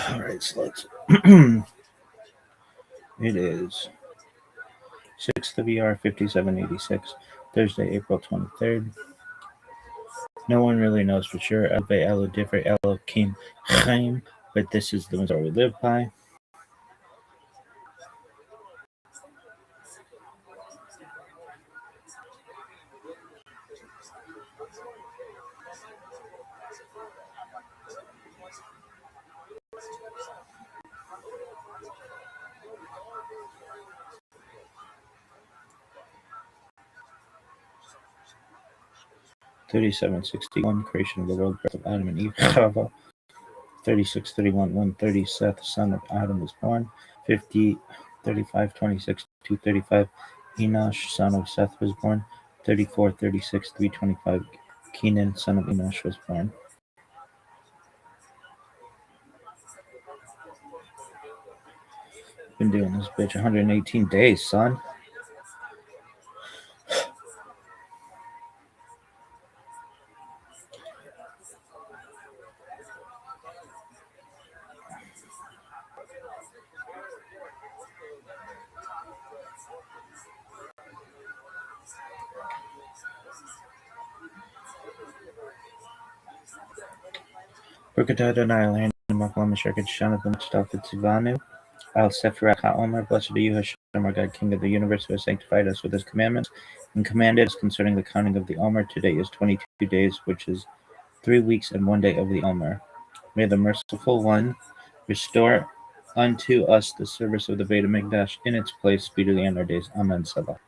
All right, so let's. It is 6WR 5786, Thursday, April 23rd. No one really knows for sure. Elve Elo Differ Elo Kim Chaim, but this is the Mazar we live by. $37.61, creation of the world, birth of Adam and Eve, Chava. 36:31, 1:30, Seth, son of Adam, was born. 50, 35, 26, 2:35, Enosh, son of Seth, was born. 34, 36, 3:25, Kenan, son of Enosh, was born. Been doing this bitch 118 days, son. Brookatada Nile, Makolam Shirkat Shanat Mustafa Tzivanu. Al Sefirat HaOmer, blessed are you, Hashem, our God, King of the universe, who has sanctified us with his commandments and commanded us concerning the counting of the Omer. Today is 22 days, which is 3 weeks and 1 day of the Omer. May the merciful one restore unto us the service of the Beit HaMikdash in its place speedily in our days. Amen. Salah.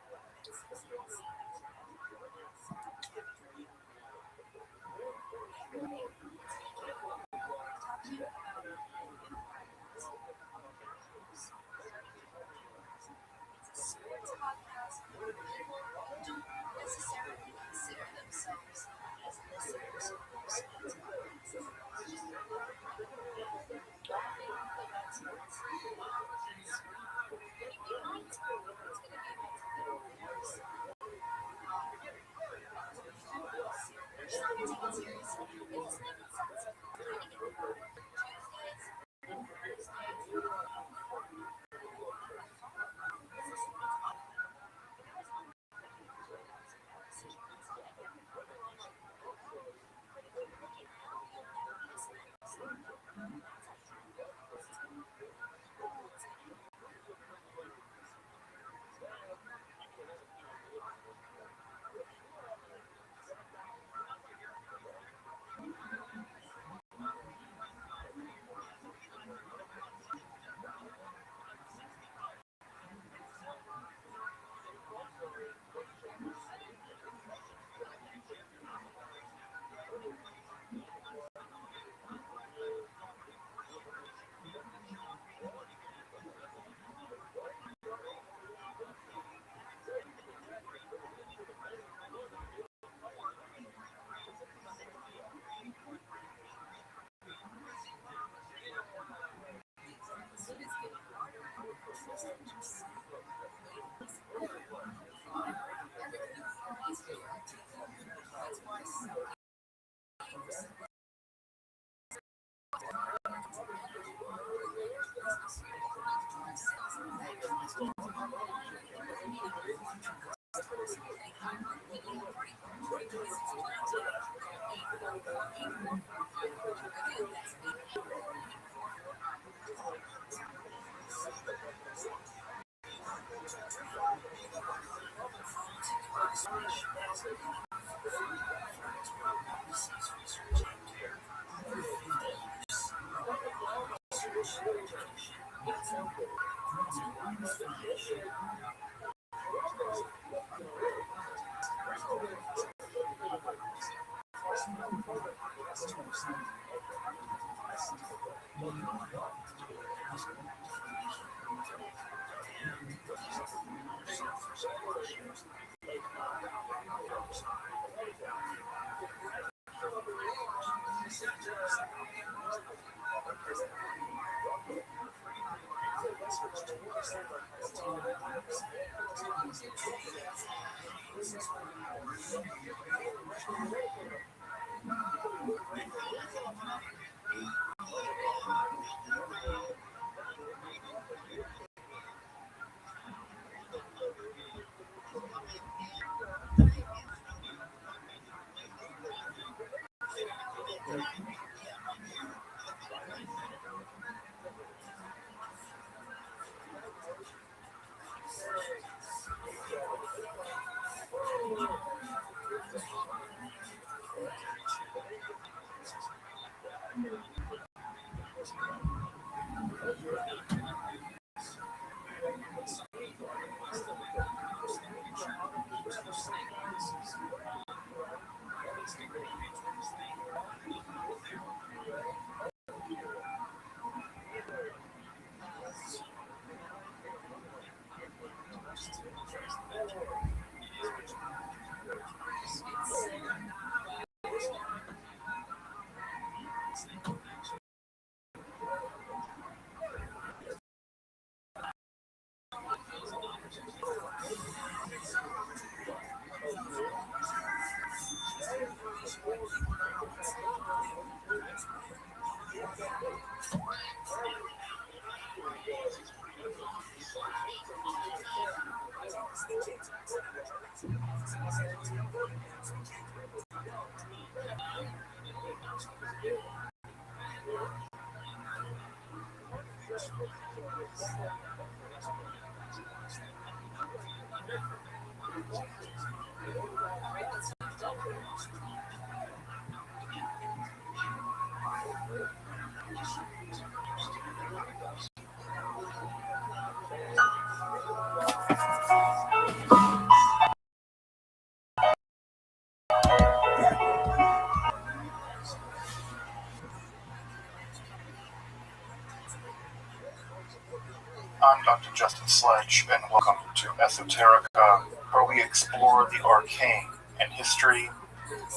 I'm Dr. Justin Sledge, and welcome to Esoterica, where we explore the arcane in history,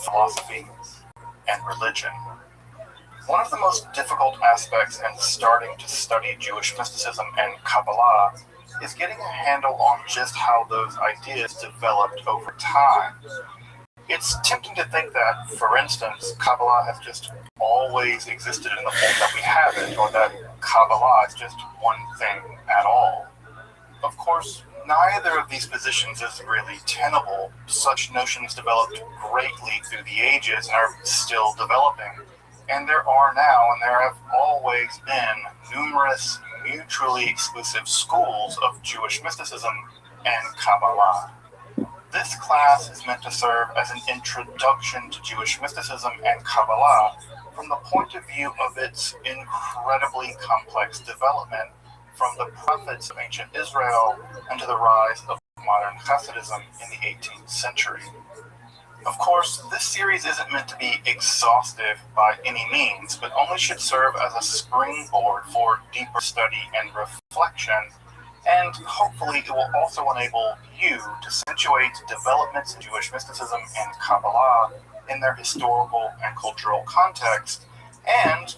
philosophy, and religion. One of the most difficult aspects in starting to study Jewish mysticism and Kabbalah is getting a handle on just how those ideas developed over time. It's tempting to think that, for instance, Kabbalah has just always existed in the form that we have it, or that Kabbalah is just one thing at all. Of course, neither of these positions is really tenable. Such notions developed greatly through the ages and are still developing. And there are now, and there have always been, numerous mutually exclusive schools of Jewish mysticism and Kabbalah. This class is meant to serve as an introduction to Jewish mysticism and Kabbalah from the point of view of its incredibly complex development from the prophets of ancient Israel and to the rise of modern Hasidism in the 18th century. Of course, this series isn't meant to be exhaustive by any means, but only should serve as a springboard for deeper study and reflection, and hopefully it will also enable you to situate developments in Jewish mysticism and Kabbalah in their historical and cultural context, and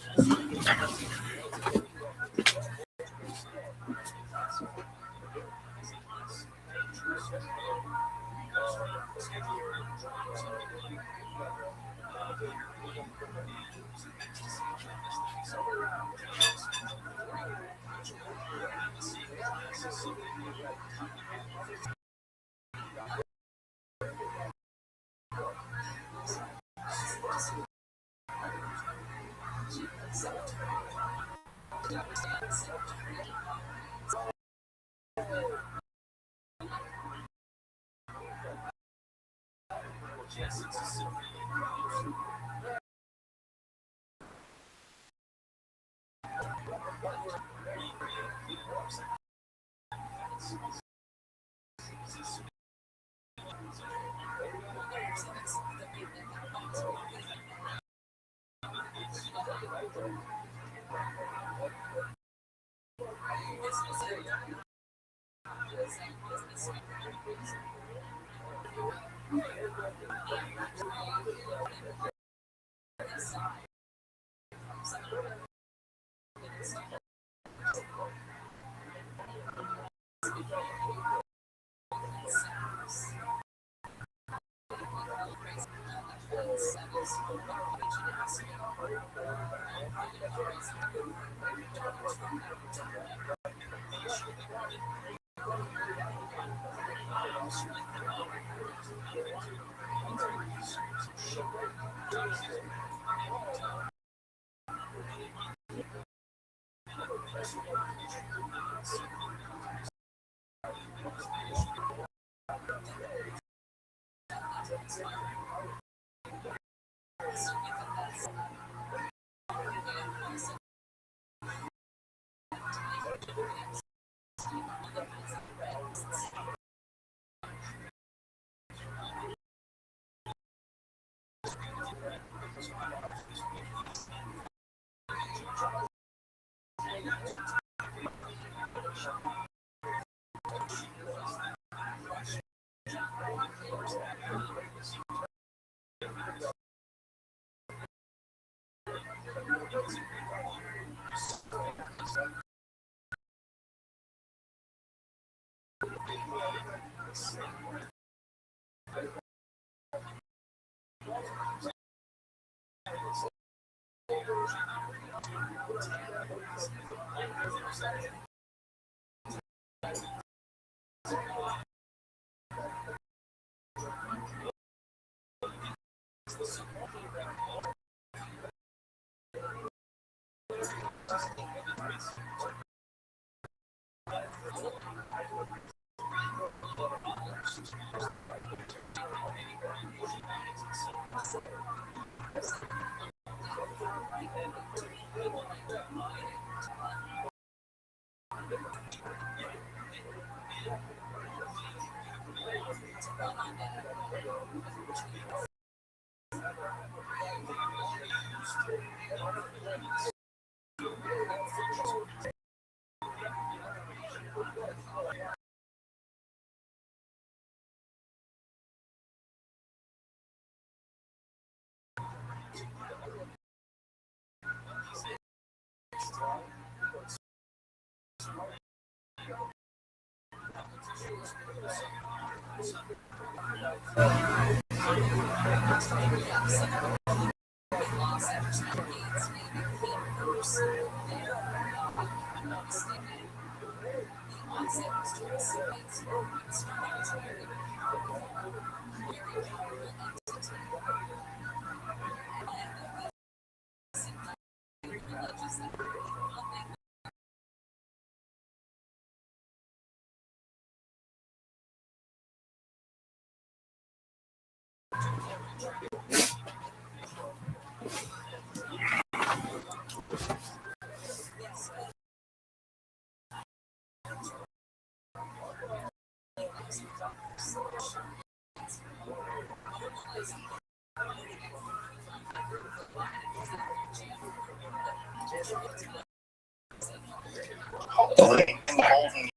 Hopefully, embolden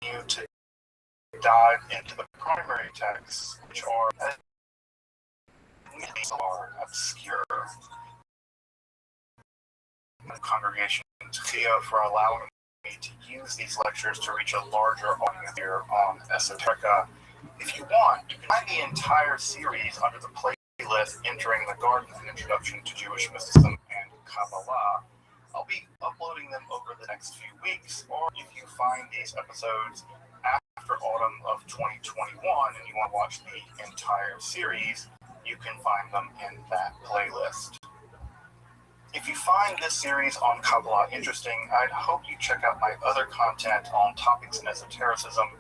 you to dive into the primary texts, which are obscure. Congregation Tchia for allowing me to use these lectures to reach a larger audience here on Esoterica. If you want, you can find the entire series under the playlist Entering the Garden, an Introduction to Jewish Mysticism and Kabbalah. I'll be uploading them over the next few weeks, or if you find these episodes after autumn of 2021 and you want to watch the entire series, you can find them in that playlist. If you find this series on Kabbalah interesting, I'd hope you check out my other content on topics in esotericism,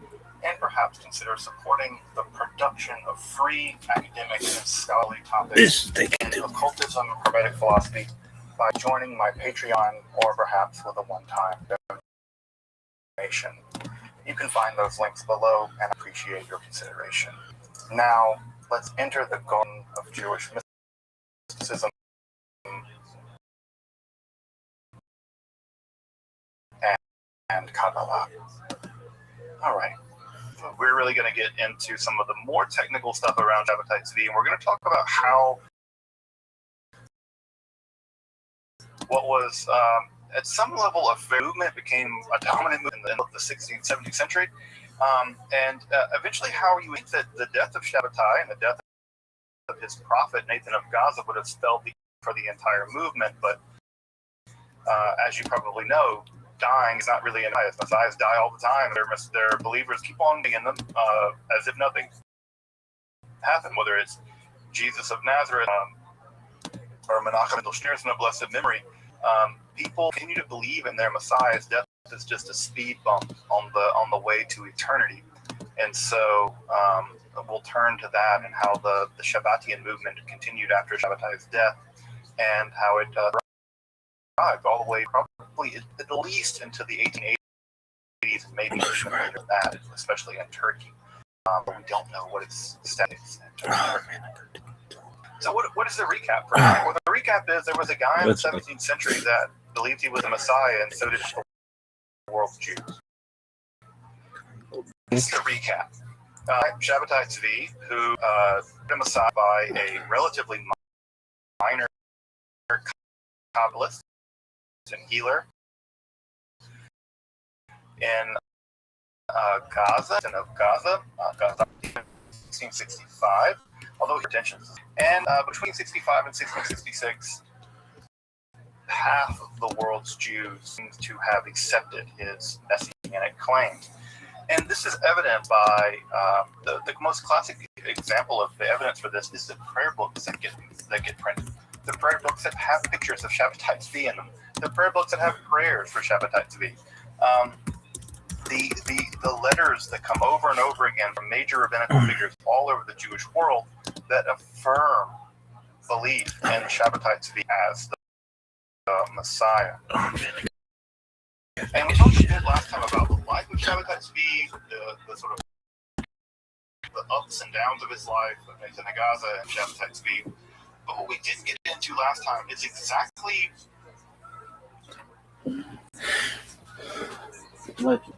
and perhaps consider supporting the production of free academic and scholarly topics in occultism and hermetic philosophy by joining my Patreon, or perhaps with a one-time donation. You can find those links below, and appreciate your consideration. Now, let's enter the garden of Jewish mysticism and Kabbalah. All right. We're really going to get into some of the more technical stuff around Shabbatai Tzvi, and we're going to talk about how what was at some level a movement became a dominant movement in the 16th, 17th century, and eventually how you think that the death of Shabbatai and the death of his prophet Nathan of Gaza would have spelled for the entire movement. But as you probably know, dying is not really an Messiahs. Messiahs die all the time. Their believers keep on being in them as if nothing happened, whether it's Jesus of Nazareth or Menachem Mendel Schneerson of blessed memory. People continue to believe in their Messiah's death is just a speed bump on the way to eternity. And so we'll turn to that and how the Shabbatian movement continued after Shabbatai's death, and how it survived all the way probably at least into the 1880s, and maybe even later than that, especially in Turkey. But we don't know what its status is. So what is the recap for that? Well, the recap is there was a guy in the 17th century that believed he was a Messiah, and so did the world's Jews. This is the recap. Shabbatai Tzvi, who was a Messiah by a relatively minor Kabbalist and healer in Gaza, Gaza, 1665, although his intentions. And between 65 and 1666, half of the world's Jews seems to have accepted his messianic claims. And this is evidenced by the most classic example of the evidence for this is the prayer books that get printed. The prayer books that have pictures of Shabbatai Tzvi in them. The prayer books that have prayers for Shabbatai Tzvi. The letters that come over and over again from major rabbinical figures all over the Jewish world that affirm belief in Shabbatai Tzvi as the Messiah. And we talked a bit last time about the life of Shabbatai Tzvi, the sort of the ups and downs of his life, Nathan Gaza and Shabbatai Tzvi. But what we didn't get into last time is exactly Legend.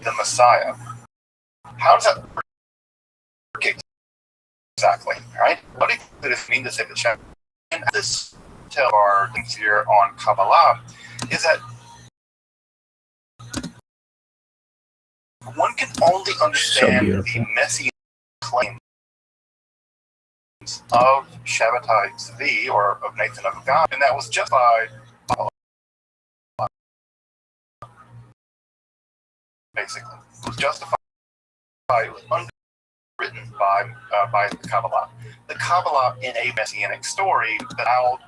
The Messiah. How does that work exactly? Right? What do you think that it means to say the Shabbat? And this tell our things here on Kabbalah is that one can only understand the messianic claims of Shabbatai Tzvi, or of Nathan of God, and that was justified basically. It was justified, it was underwritten by the Kabbalah. The Kabbalah in a messianic story that allowed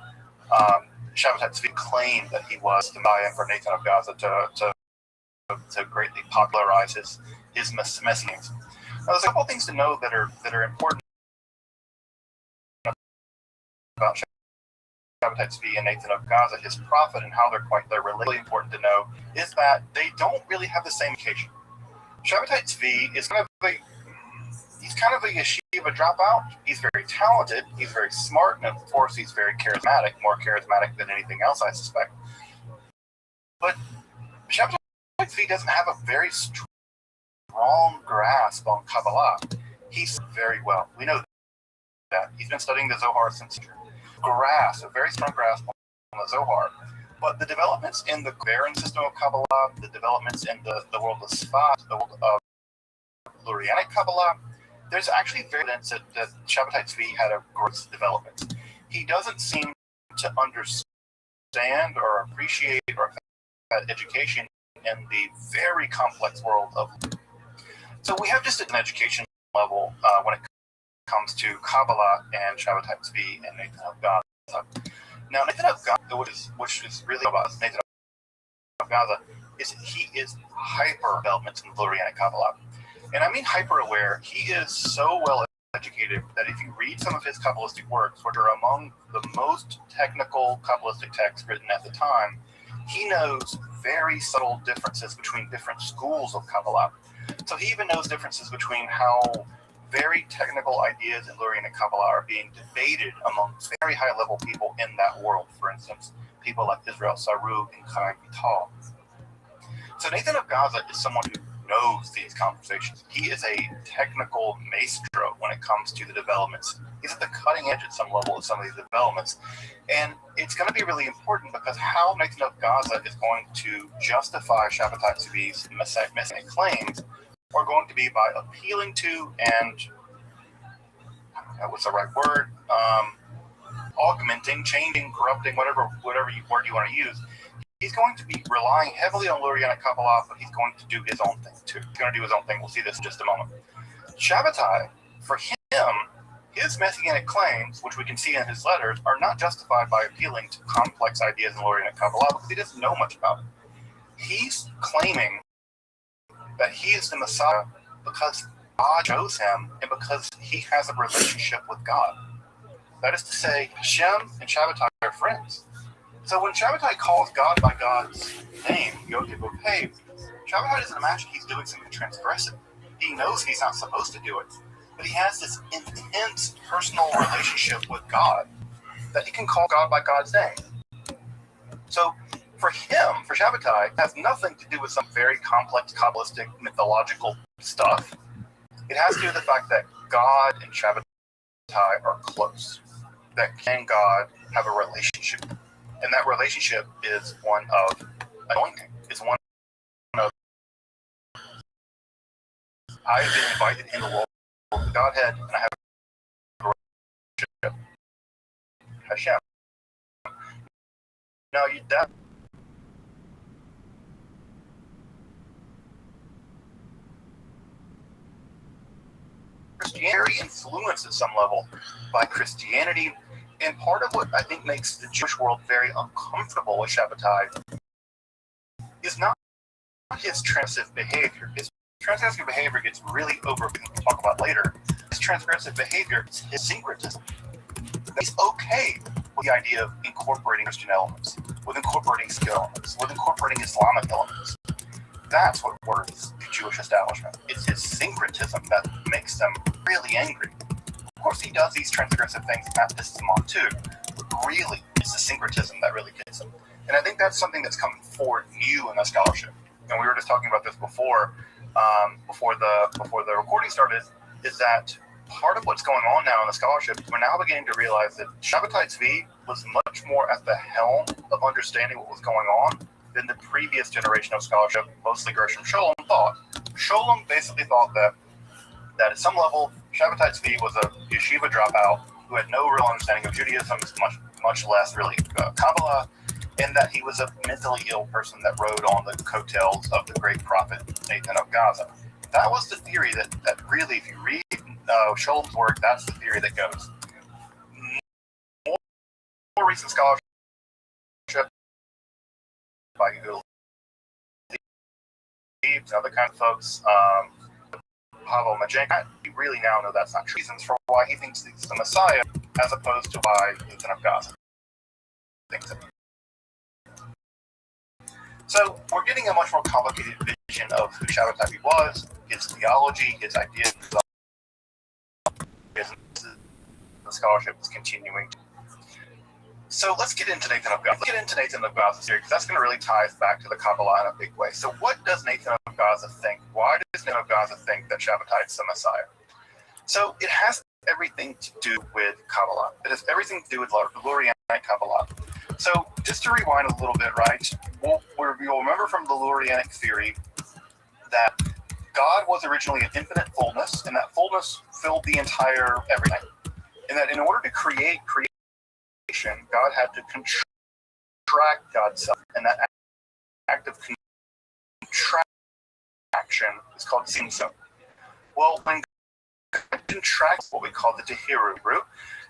Shabbatai Tzvi claimed that he was the Messiah for Nathan of Gaza to greatly popularize his messianism. Now, there's a couple things to know that are important about Shabbatai Tzvi and Nathan of Gaza, his prophet, and how they're really important to know, is that they don't really have the same occasion. Shabbatai Tzvi is he's kind of a yeshiva dropout. He's very talented, he's very smart, and of course he's very charismatic, more charismatic than anything else, I suspect. But Shabbatai Tzvi doesn't have a very strong grasp on Kabbalah. He's very well. We know that. He's been studying the Zohar since a very strong grasp on the Zohar. But the developments in the Kvaran system of Kabbalah, the developments in the world of Sfat, the world of Lurianic Kabbalah, there's actually very evidence that Shabbatai Tzvi had a growth development. He doesn't seem to understand or appreciate or have education in the very complex world of. So we have just an education level when it comes to Kabbalah and Shabbatai Tzvi and Nathan of Gaza. Now, Nathan of Gaza, which is really about Nathan of Gaza, is he is hyper development in Lurianic Kabbalah. And I mean hyper aware. He is so well educated that if you read some of his Kabbalistic works, which are among the most technical Kabbalistic texts written at the time, he knows very subtle differences between different schools of Kabbalah. So he even knows differences between how very technical ideas in Lurianic Kabbalah are being debated among very high-level people in that world. For instance, people like Israel Sarug and Chaim Vital. So Nathan of Gaza is someone who knows these conversations. He is a technical maestro when it comes to the developments. He's at the cutting edge at some level of some of these developments. And it's going to be really important because how Nathan of Gaza is going to justify Shabbatai Tzvi's messianic claims are going to be by appealing to and what's the right word? augmenting, changing, corrupting, whatever word you want to use. He's going to be relying heavily on Lurianic Kabbalah, but he's going to do his own thing too. He's going to do his own thing. We'll see this in just a moment. Shabbatai, for him, his messianic claims, which we can see in his letters, are not justified by appealing to complex ideas in Lurianic Kabbalah because he doesn't know much about it. He's claiming that he is the Messiah because God chose him and because he has a relationship with God. That is to say, Hashem and Shabbatai are friends. So when Shabbatai calls God by God's name, Yod-Heh-Vav-Heh, Shabbatai doesn't imagine he's doing something transgressive. He knows he's not supposed to do it. But he has this intense personal relationship with God that he can call God by God's name. So for him, for Shabbatai, it has nothing to do with some very complex Kabbalistic mythological stuff. It has to do with the fact that God and Shabbatai are close. That can and God have a relationship. And that relationship is one of anointing. It's one of I've been invited in the world of the Godhead, and I have a relationship with Hashem. Now, that Christianity influenced at some level by Christianity, and part of what I think makes the Jewish world very uncomfortable with Shabbatai is not his transgressive behavior. His transgressive behavior gets really over, we can talk about later. His transgressive behavior is his syncretism. He's okay with the idea of incorporating Christian elements, with incorporating skill elements, with incorporating Islamic elements. That's what worries the Jewish establishment. It's his syncretism that makes them really angry. Of course, he does these transgressive things, and that pisses him off too. But really, it's the syncretism that really gets him. And I think that's something that's coming forward new in the scholarship. And we were just talking about this before the recording started, is that part of what's going on now in the scholarship, we're now beginning to realize that Shabbatai Tzvi was much more at the helm of understanding what was going on than the previous generation of scholarship, mostly Gershom Scholem, thought. Scholem basically thought that at some level, Shabbatai Tzvi was a yeshiva dropout who had no real understanding of Judaism, much less really Kabbalah, and that he was a mentally ill person that rode on the coattails of the great prophet Nathan of Gaza. That was the theory that really, if you read Scholem's work, that's the theory that goes. More recent scholarship by Leaves and other kind of folks, Pavel Majenko, we really now know that's not true. Reasons for why he thinks he's the Messiah, as opposed to why Nathan of Gaza thinks it. So we're getting a much more complicated vision of who Shabbatai was, his theology, his ideas. The scholarship is continuing. So let's get into Nathan of Gaza. Let's get into Nathan of Gaza's theory, because that's going to really tie us back to the Kabbalah in a big way. So what does Nathan of Gaza think? Why does Nathan of Gaza think that Shabbatai is the Messiah? So it has everything to do with Kabbalah. It has everything to do with Lurianic Kabbalah. So just to rewind a little bit, right? You'll remember from the Lurianic theory that God was originally an infinite fullness, and that fullness filled the entire everything. And that in order to create creation, God had to contract God's self. And that act of contraction is called tzimtzum. Well, when God contracts what we call the Tehiru root,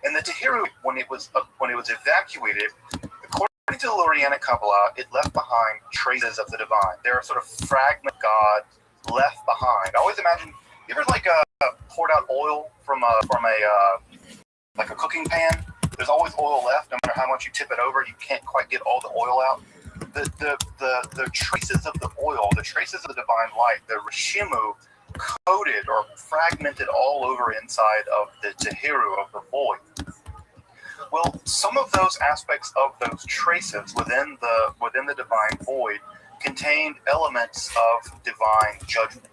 and the Tehiru, when it was evacuated, according to the Lurianic Kabbalah, it left behind traces of the divine. There are sort of fragment God left behind. I always imagine, you ever poured out oil from a cooking pan? There's always oil left, no matter how much you tip it over. You can't quite get all the oil out. The traces of the oil, the traces of the divine light, the Rishimu, coated or fragmented all over inside of the Tehiru, of the void. Well, some of those aspects of those traces within the divine void contained elements of divine judgment.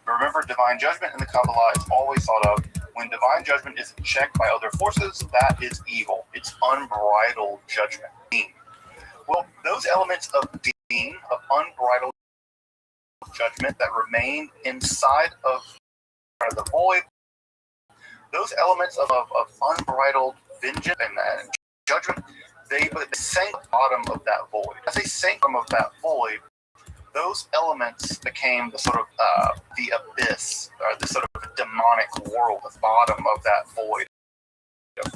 Remember, divine judgment in the Kabbalah is always thought of when divine judgment is checked by other forces, that is evil. It's unbridled judgment. Well, those elements of deen, of unbridled judgment that remain inside of the void, those elements of unbridled vengeance and judgment, they sank the bottom of that void. As they sank the bottom of that void, those elements became the sort of the abyss, or the sort of demonic world, the bottom of that void of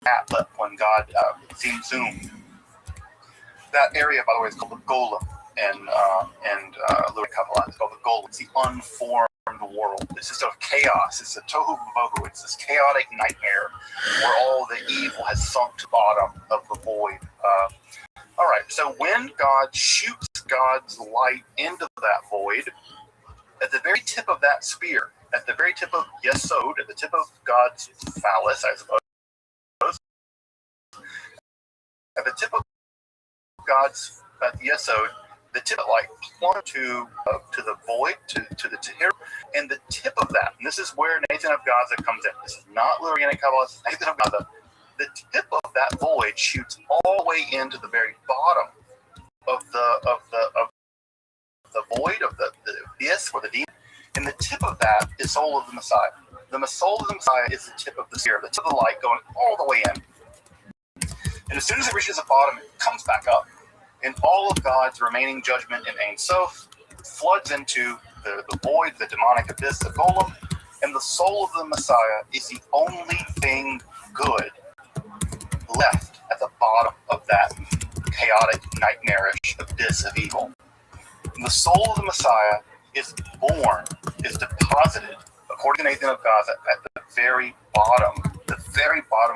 that when God zoomed. That area, by the way, is called the Golem, and Louis Kabbalah is called the Golem. It's the unformed world. It's just sort of chaos. It's a tohu bohu. It's this chaotic nightmare where all the evil has sunk to the bottom of the void. All right, so when God shoots God's light into that void, at the very tip of that spear, at the very tip of Yesod, at the tip of God's phallus, I suppose, at the tip of God's Yesod, the tip like plunged to the void, to the Tahir, and the tip of that, and this is where Nathan of Gaza comes in. This is not Lurianic Kabbalah, this is Nathan of Gaza. The tip of that void shoots all the way into the very bottom of the void, of the abyss, or the deep. And the tip of that is soul of the Messiah. The soul of the Messiah is the tip of the sphere, the tip of the light going all the way in. And as soon as it reaches the bottom, it comes back up. And all of God's remaining judgment in Ein Sof floods into the void, the demonic abyss, the golem. And the soul of the Messiah is the only thing good left at the bottom of that chaotic, nightmarish abyss of evil. And the soul of the Messiah is born, is deposited, according to Nathan of Gaza, at the very bottom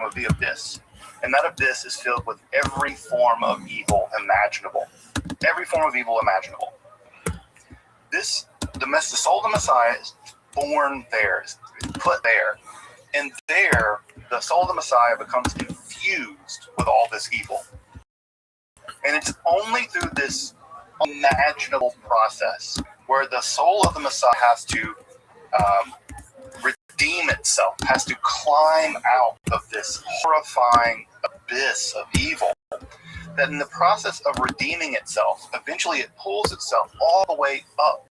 of the abyss. And that abyss is filled with every form of evil imaginable. Every form of evil imaginable. The soul of the Messiah is born there, is put there. And there, the soul of the Messiah becomes infused with all this evil. And it's only through this unimaginable process where the soul of the Messiah has to redeem itself, has to climb out of this horrifying abyss of evil, that in the process of redeeming itself, eventually it pulls itself all the way up,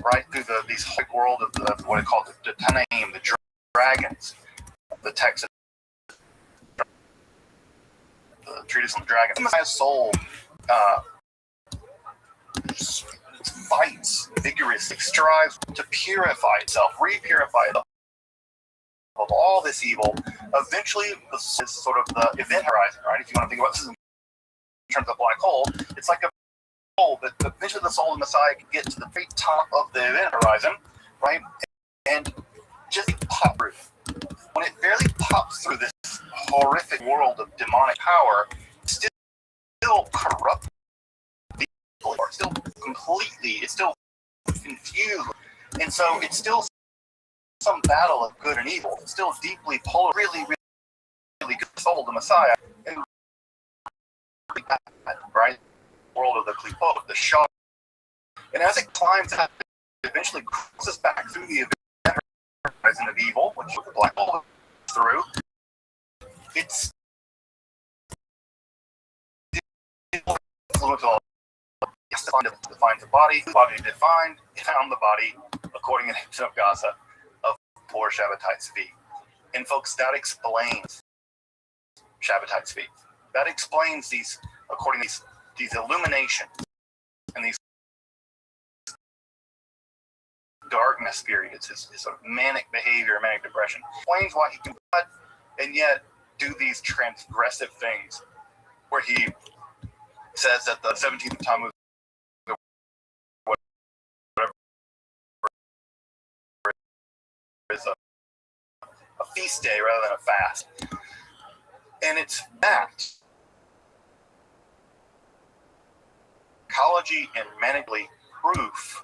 right through these whole world of what I call the Tanaim, the dragons, the text, the treatise on the dragons. The Messiah's soul fights vigorously, strives to purify itself, re-purify itself of all this evil. Eventually, this is sort of the event horizon, right? If you want to think about this in terms of black hole, it's like a hole, but eventually the soul of the Messiah can get to the very top of the event horizon, right? And just pop through. When it barely pops through this horrific world of demonic power, it's still corrupt. It's still confused. And so it's still some battle of good and evil. It's still deeply polar, really, really good soul of the Messiah. And really bad, right? World of the Klipot, the Shah. And as it climbs out, it eventually crosses back through the event horizon of evil, which the black hole through. It's influence all. Defines the body defined, found the body, according to the Nathan of Gaza, of poor Shabbatai Tzvi. And folks, that explains Shabbatai Tzvi. That explains these, according to these illuminations and these darkness periods, his sort of manic behavior, manic depression. Explains why he can and yet do these transgressive things, where he says that the 17th of Tammuz is a feast day rather than a fast. And it's that psychology and manically proof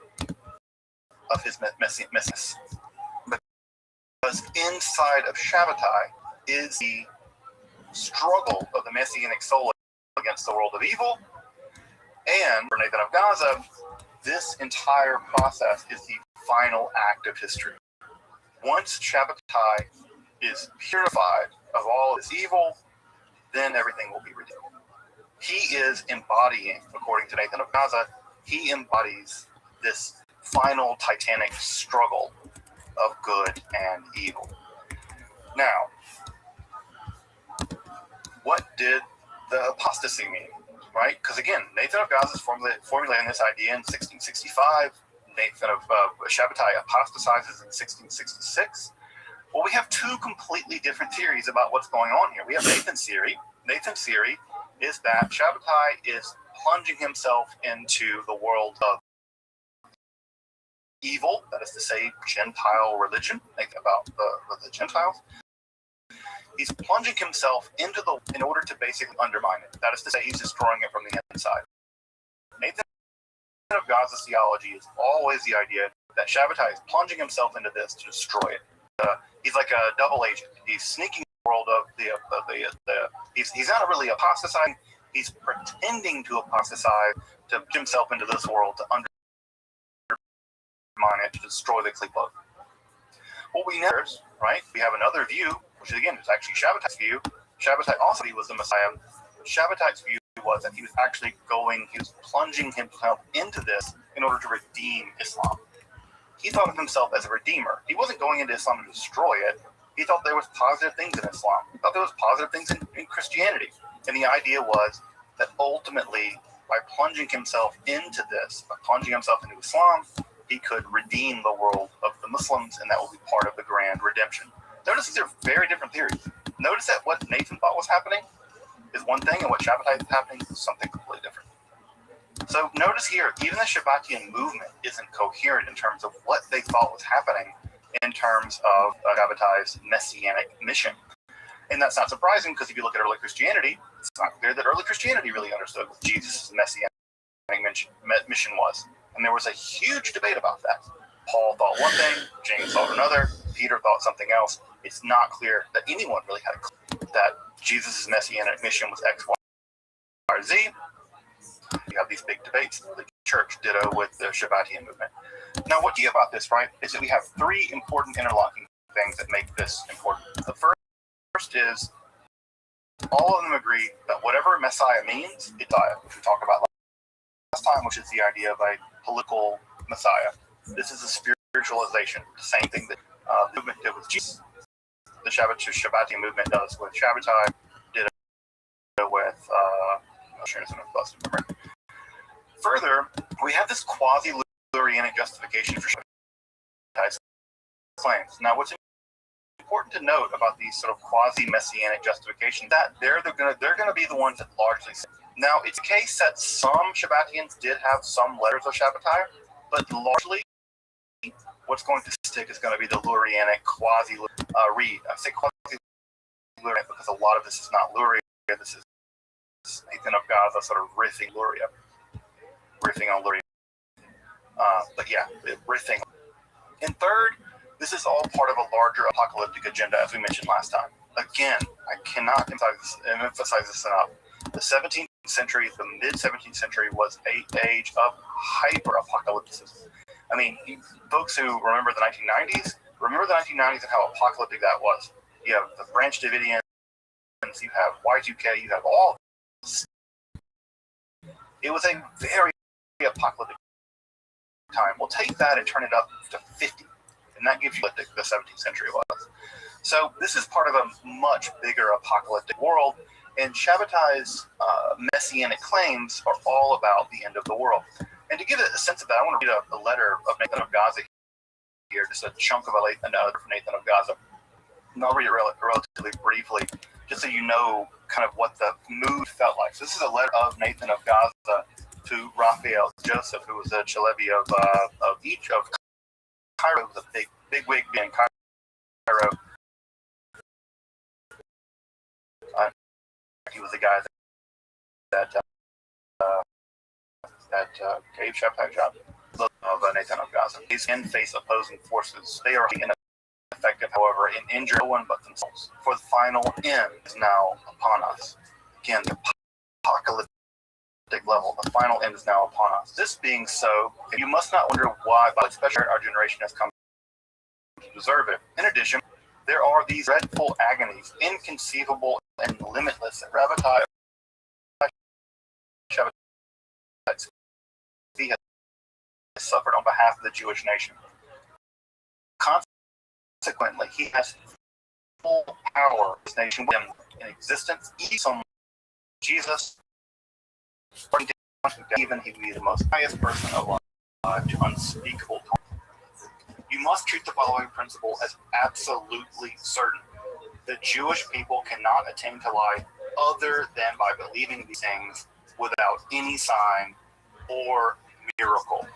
of his messiness. Because inside of Shabbatai is the struggle of the messianic soul against the world of evil. And for Nathan of Gaza, this entire process is the final act of history. Once Shabbatai is purified of all this evil, then everything will be redeemed. He is embodying, according to Nathan of Gaza, he embodies this final titanic struggle of good and evil. Now, what did the apostasy mean, right? Because again, Nathan of Gaza is formulating this idea in 1665. Nathan of Shabbatai apostatizes in 1666. Well, we have two completely different theories about what's going on here. We have Nathan's theory. Nathan's theory is that Shabbatai is plunging himself into the world of evil, that is to say, Gentile religion. Think about the Gentiles. He's plunging himself into in order to basically undermine it. That is to say, he's destroying it from the inside. Nathan of Gaza's theology is always the idea that Shabbatai is plunging himself into this to destroy it. He's like a double agent. He's sneaking the world of he's not really apostatizing. He's pretending to apostatize to put himself into this world to undermine it, to destroy the Klipot. What we know is, right, we have another view, which again is actually Shabbatai's view. Shabbatai also was the Messiah. Shabbatai's view was that he was actually he was plunging himself into this in order to redeem Islam. He thought of himself as a redeemer. He wasn't going into Islam to destroy it. He thought there was positive things in Islam. He thought there was positive things in Christianity. And the idea was that ultimately, by plunging himself into this, by plunging himself into Islam, he could redeem the world of the Muslims, and that will be part of the grand redemption. Notice these are very different theories. Notice that what Nathan thought was happening is one thing, and what Shabbatai is happening is something completely different. So notice here, even the Shabbatian movement isn't coherent in terms of what they thought was happening in terms of Shabbatai's messianic mission. And that's not surprising, because if you look at early Christianity, it's not clear that early Christianity really understood what Jesus' messianic mission was. And there was a huge debate about that. Paul thought one thing, James thought another, Peter thought something else. It's not clear that anyone really had a clue that Jesus' messianic mission was X, Y, or Z. You have these big debates in the church, ditto with the Shabbatian movement. Now, what do you about this, right, is that we have three important interlocking things that make this important. The first is all of them agree that whatever Messiah means, it's Messiah, which we talked about last time, which is the idea of a political Messiah. This is a spiritualization, the same thing that the movement did with Jesus. The Shabbatian movement does with Shabbatai, did it with Further, we have this quasi-Lurianic justification for Shabbatai's claims. Now, what's important to note about these sort of quasi-messianic justifications that they're going to be the ones that largely. Now, it's a case that some Shabbatians did have some letters of Shabbatai, but largely, what's going to stick is going to be the Lurianic quasi-read. I say quasi-Lurianic because a lot of this is not Luria. This is Nathan of Gaza sort of riffing on Luria. But yeah, riffing. And third, this is all part of a larger apocalyptic agenda, as we mentioned last time. Again, I cannot emphasize this enough. The 17th century, the mid-17th century, was an age of hyper-apocalypticism. I mean, folks who remember the 1990s, remember the 1990s and how apocalyptic that was. You have the Branch Davidians, you have Y2K, you have all this. It was a very apocalyptic time. We'll take that and turn it up to 50, and that gives you what the 17th century was. So this is part of a much bigger apocalyptic world, and Shabbatai's messianic claims are all about the end of the world. And to give it a sense of that, I want to read a letter of Nathan of Gaza here, just a chunk of a letter from Nathan of Gaza. And I'll read it relatively briefly, just so you know kind of what the mood felt like. So this is a letter of Nathan of Gaza to Raphael Joseph, who was a Chalevi of Cairo, was a big wig in Cairo. He was the guy that gave Shabbatai job of Nathan of Gaza. These in-face opposing forces, they are ineffective, however, in injuring no one but themselves. For the final end is now upon us. Again, the apocalyptic level, the final end is now upon us. This being so, you must not wonder why, but especially our generation has come to deserve it. In addition, there are these dreadful agonies, inconceivable and limitless, that Rabbi he has suffered on behalf of the Jewish nation. Consequently, he has full power of this nation with him in existence, Jesus, even he would be the most highest person alive to unspeakable time. You must treat the following principle as absolutely certain. The Jewish people cannot attain to life other than by believing these things without any sign or miracle.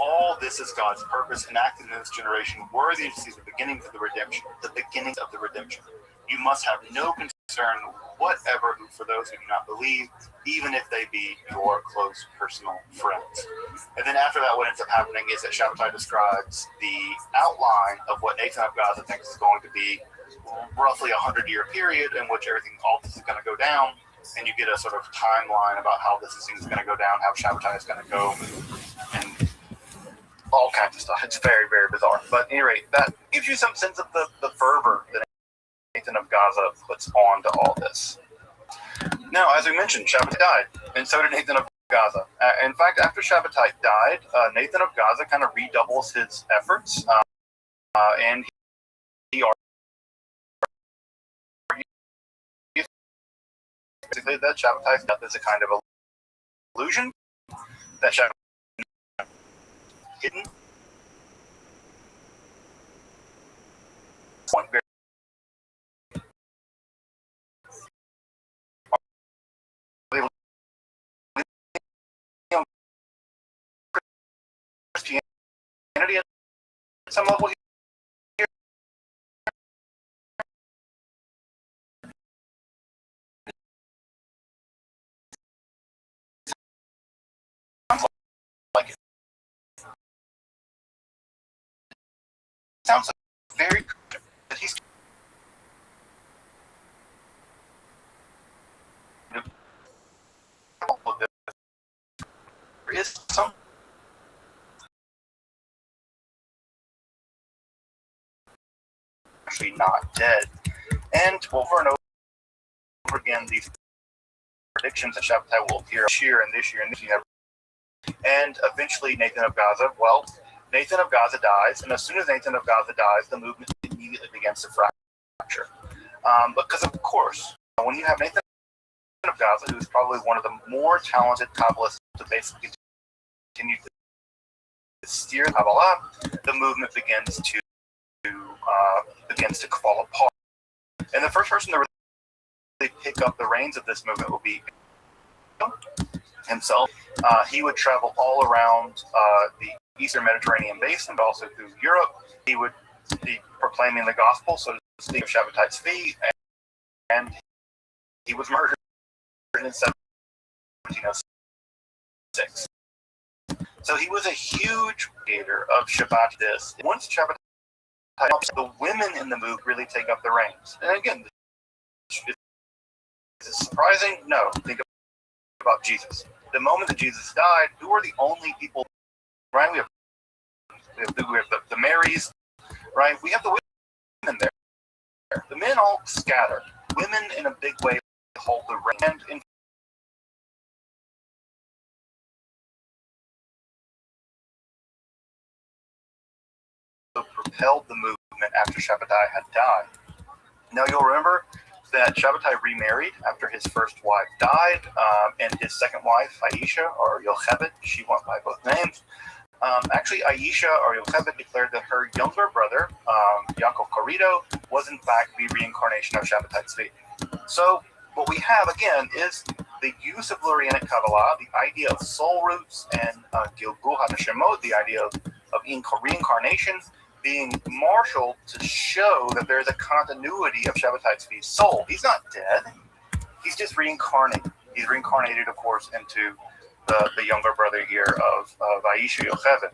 All this is God's purpose enacted in this generation, worthy to see the beginnings of the redemption. The beginnings of the redemption. You must have no concern whatever for those who do not believe, even if they be your close personal friends. And then after that, what ends up happening is that Shabbatai describes the outline of what Nathan of Gaza thinks is going to be roughly a 100-year period in which all this is going to go down, and you get a sort of timeline about how this is going to go down, how Shabbatai is going to go, and all kinds of stuff. It's very, very bizarre. But at any rate, that gives you some sense of the fervor that Nathan of Gaza puts onto all this. Now, as we mentioned, Shabbatai died, and so did Nathan of Gaza. In fact, after Shabbatai died, Nathan of Gaza kind of redoubles his efforts, and he argues basically that Shabbatai's death is a kind of illusion, that Shabbatai is hidden. Christianity at some level here. Sounds like very that he's there is some actually not dead, and over and over again these predictions that Shabbatai will appear this year and this year and this year, and eventually Nathan of Gaza. Well, Nathan of Gaza dies, and as soon as Nathan of Gaza dies, the movement immediately begins to fracture. Because of course, when you have Nathan of Gaza, who is probably one of the more talented Kabbalists to basically continue to steer Kabbalah, the movement begins to fall apart. And the first person to really pick up the reins of this movement will be himself. He would travel all around the Eastern Mediterranean basin, but also through Europe. He would be proclaiming the gospel, so to speak, of Shabbatai's feet, and he was murdered in 1706. So he was a huge creator of Shabbat. Once Shabbat, the women in the movement really take up the reins. And again, is it surprising? No. Think about Jesus. The moment that Jesus died, who were the only people? Right? We have the Marys, right? We have the women there. The men all scatter. Women, in a big way, hold the reins. And in propelled the movement after Shabbatai had died. Now you'll remember that Shabbatai remarried after his first wife died, and his second wife, Aisha, or Yocheved, she went by both names. Actually, Aisha, or Yocheved, declared that her younger brother, Yaakov Corrido, was in fact the reincarnation of Shabbatai's feet. So what we have, again, is the use of Lurianic Kabbalah, the idea of soul roots, and Gilgul HaNeshemot, the idea of reincarnation, being marshaled to show that there's a continuity of Shabbatai's feast soul. He's not dead. He's just reincarnated. He's reincarnated, of course, into the younger brother here of Aisha Yocheved.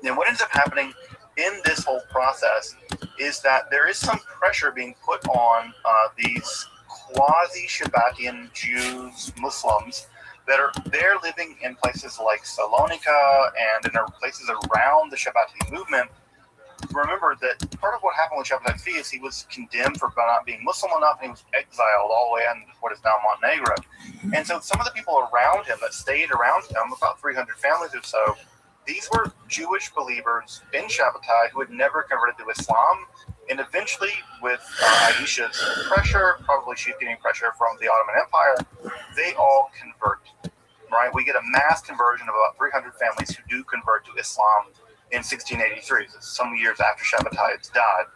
And what ends up happening in this whole process is that there is some pressure being put on these quasi-Shabbatian Jews, Muslims, that are there living in places like Salonika and in places around the Shabbati movement. Remember that part of what happened with Shabbatai Tzvi is he was condemned for not being Muslim enough, and he was exiled all the way in what is now Montenegro. And so some of the people around him that stayed around him, about 300 families or so, these were Jewish believers in Shabbatai who had never converted to Islam, And eventually, with Aisha's pressure, probably she's getting pressure from the Ottoman Empire, they all convert. Right? We get a mass conversion of about 300 families who do convert to Islam in 1683, some years after Shabbatai had died.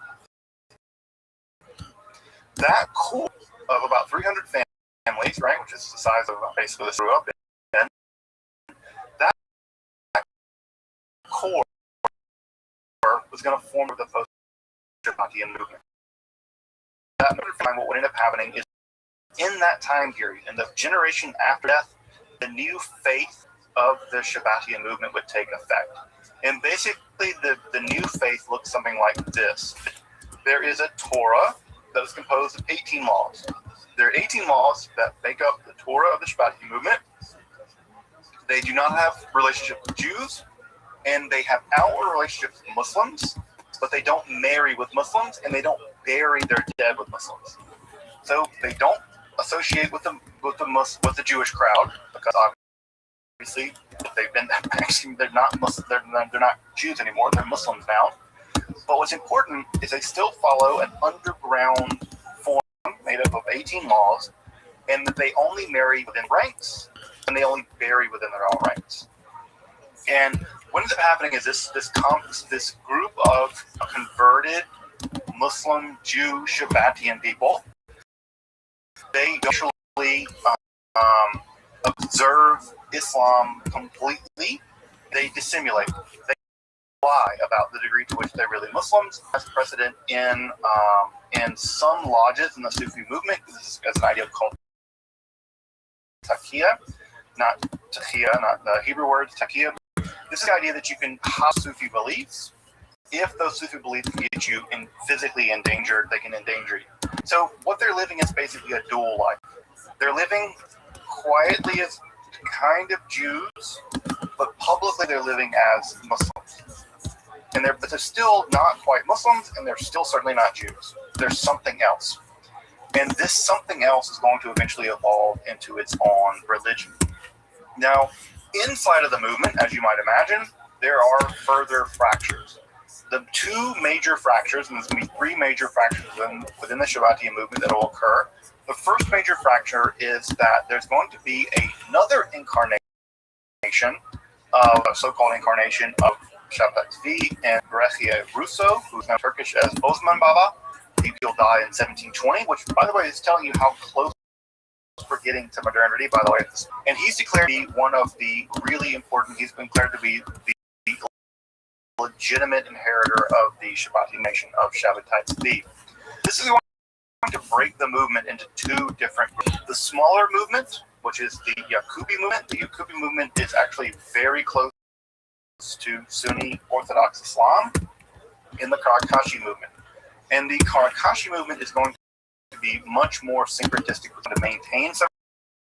That core of about 300 families, right, which is the size of basically this grew up in, that core was going to form the post-Shabbatian movement. That what would end up happening is in that time period, in the generation after death, the new faith of the Shabbatian movement would take effect. And basically, the new faith looks something like this. There is a Torah that is composed of 18 laws. There are 18 laws that make up the Torah of the Shabbatian movement. They do not have relationships with Jews, and they have outward relationships with Muslims, but they don't marry with Muslims, and they don't bury their dead with Muslims. So they don't associate with the Jewish crowd, because obviously they've been actually they're not Jews anymore. They're Muslims now. But what's important is they still follow an underground form made up of 18 laws, and that they only marry within ranks, and they only bury within their own ranks. And what ends up happening is this group of converted Muslim Jew Shabbatian people, they usually observe Islam completely. They dissimulate. They lie about the degree to which they're really Muslims. As precedent in some lodges in the Sufi movement, this is an idea called taqiyya, not the Hebrew word taqiyya. This is the idea that you can have Sufi beliefs. If those Sufi beliefs can get you physically endangered, they can endanger you. So what they're living is basically a dual life. They're living quietly as kind of Jews, but publicly they're living as Muslims. But they're still not quite Muslims, and they're still certainly not Jews. There's something else. And this something else is going to eventually evolve into its own religion. Now, inside of the movement, as you might imagine, there are further fractures. The two major fractures, and there's going to be three major fractures within the Shabbatian movement that will occur. The first major fracture is that there's going to be another incarnation, a so-called incarnation of Shabtai Tzvi and Berechia Russo, who's now Turkish as Osman Baba. He'll die in 1720, which, by the way, is telling you how close we're getting to modernity, by the way. And he's declared to be one of the really important, he's been declared to be the legitimate inheritor of the Shabbatian nation of Shabbatai Tzvi. This is going to break the movement into two different groups. The smaller movement, which is the Yaqubi movement. The Yaqubi movement is actually very close to Sunni Orthodox Islam in the Karakashi movement. And the Karakashi movement is going to be much more syncretistic. We're going to maintain some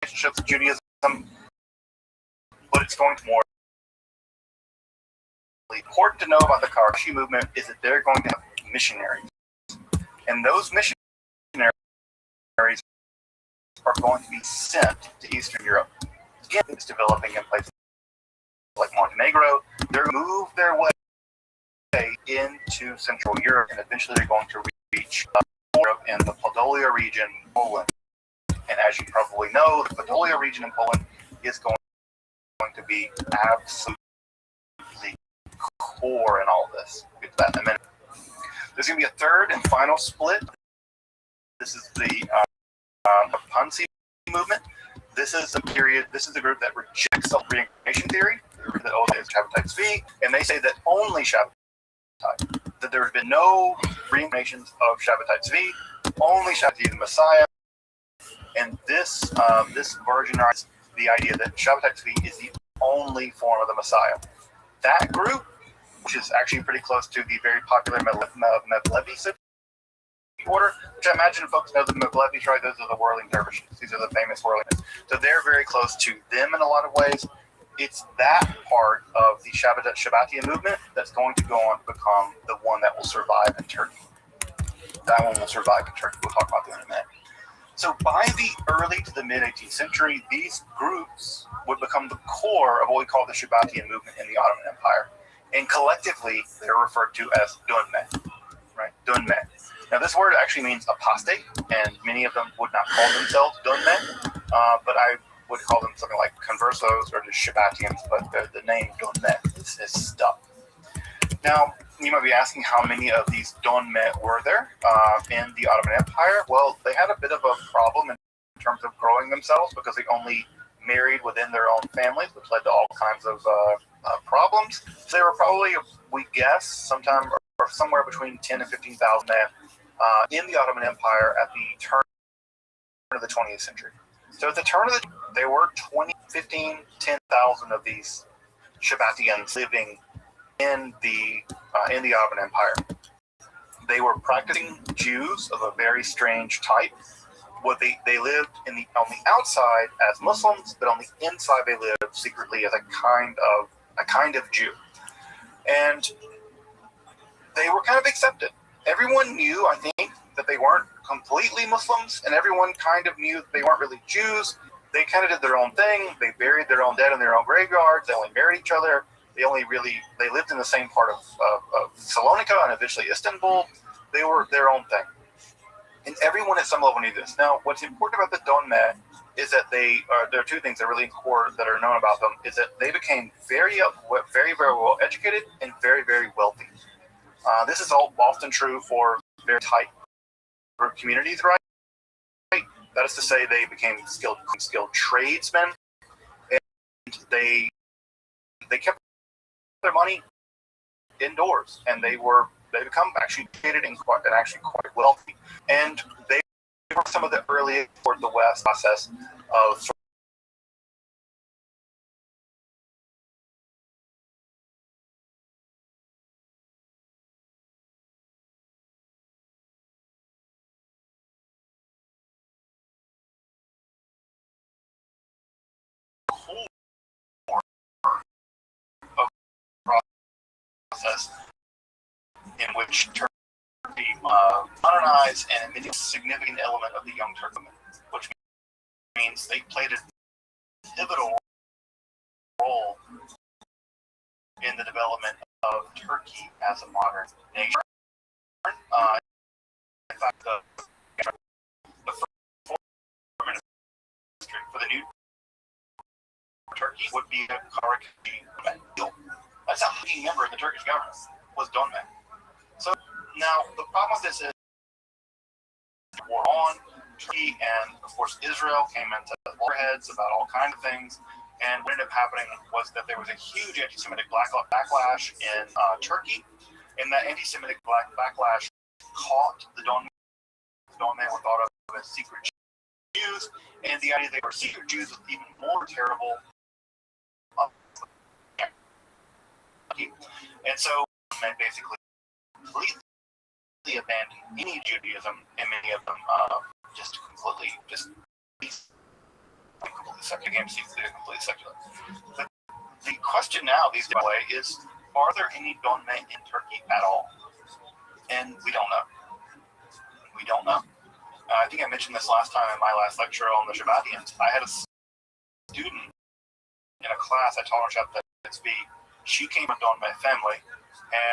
relationships with Judaism, but it's going to more important to know about the Karakashi movement is that they're going to have missionaries. And those missionaries are going to be sent to Eastern Europe. Again, it's developing in places like Montenegro. They're going to move their way into Central Europe, and eventually they're going to reach Europe in the Podolia region, Poland. And as you probably know, the Podolia region in Poland is going to be absolutely core in all of this. We'll get to that in a minute. There's going to be a third and final split. This is the Pansi movement. This is a group that rejects the reincarnation theory, that only is Shabbatai Tzvi, and they say that only Shabbatai, that there have been no reincarnations of Shabbatai Tzvi, only Shabbatai the Messiah. And this version is the idea that Shabbatai Tzvi is the only form of the Messiah. That group, which is actually pretty close to the very popular Mevlevi order, which I imagine folks know the Mevlevis, right? Those are the whirling dervishes. These are the famous whirling. So they're very close to them in a lot of ways. It's that part of the Shabbatian movement that's going to go on to become the one that will survive in Turkey. That one will survive in Turkey. We'll talk about that in a minute. So by the early to the mid-18th century, these groups would become the core of what we call the Shabbatian movement in the Ottoman Empire. And collectively, they're referred to as Dönme, right? Dunme. Now, this word actually means apostate, and many of them would not call themselves Dunme, but I would call them something like conversos or just Shabbatians, but the name Dunme is stuck. Now, you might be asking how many of these Donme were there in the Ottoman Empire. Well, they had a bit of a problem in terms of growing themselves because they only married within their own families, which led to all kinds of problems. So they were probably, we guess, sometime or somewhere between 10 and 15,000 men in the Ottoman Empire at the turn of the 20th century. So at the turn of there were 10,000 of these Shabbatians living in the Ottoman Empire. They were practicing Jews of a very strange type. They lived on the outside as Muslims, but on the inside they lived secretly as a kind of Jew. And they were kind of accepted. Everyone knew, I think, that they weren't completely Muslims, and everyone kind of knew that they weren't really Jews. They kind of did their own thing. They buried their own dead in their own graveyards. They only married each other. They lived in the same part of Salonika and eventually Istanbul. They were their own thing. And everyone at some level knew this. Now, what's important about the Donme is that there are two things that really core that are known about them, is that they became very, very well educated and very, very wealthy. This is often true for very tight communities, right? That is to say, they became skilled tradesmen, and they kept their money indoors, and they become actually educated and actually quite wealthy. And they were some of the early toward the West process of process in which Turkey modernized and a significant element of the Young Turk movement, which means they played a pivotal role in the development of Turkey as a modern nation. In fact, the foreign ministry for the new Turkey would be a Karachi. That's a leading member of the Turkish government, was Donme. So now the problem with this is war on. Turkey and of course Israel came into warheads about all kinds of things, and what ended up happening was that there was a huge anti-Semitic backlash in Turkey, and that anti-Semitic backlash caught the Donme. The Donme were thought of as secret Jews, and the idea they were secret Jews was even more terrible. And so men basically completely abandoned any Judaism, and many of them completely secular. But the question now these days is, are there any Donme in Turkey at all? And we don't know. We don't know. I think I mentioned this last time in my last lecture on the Shabbatians. I had a student in a class, I taught her Shabbat speak. She came from Donme family,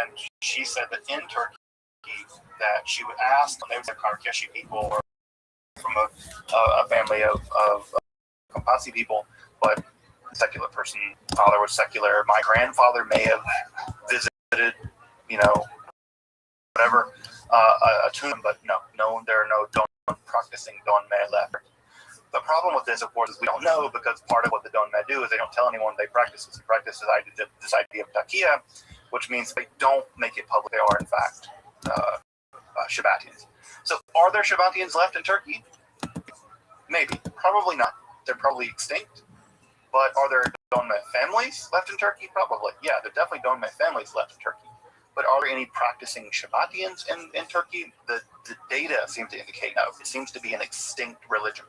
and she said that in Turkey, that she would ask, they were Karkeshi people, or from a family of Kompasi people, but a secular person, father was secular. My grandfather may have visited, whatever, a tomb, but no, there are no practicing Donme left. The problem with this, of course, is we don't know, because part of what the Donme do is they don't tell anyone they practice this. They practice this idea of takia, which means they don't make it public. They are, in fact, Shabbatians. So are there Shabbatians left in Turkey? Maybe. Probably not. They're probably extinct. But are there Donme families left in Turkey? Probably. Yeah, there are definitely Donme families left in Turkey. But are there any practicing Shabbatians in Turkey? The data seem to indicate no. It seems to be an extinct religion.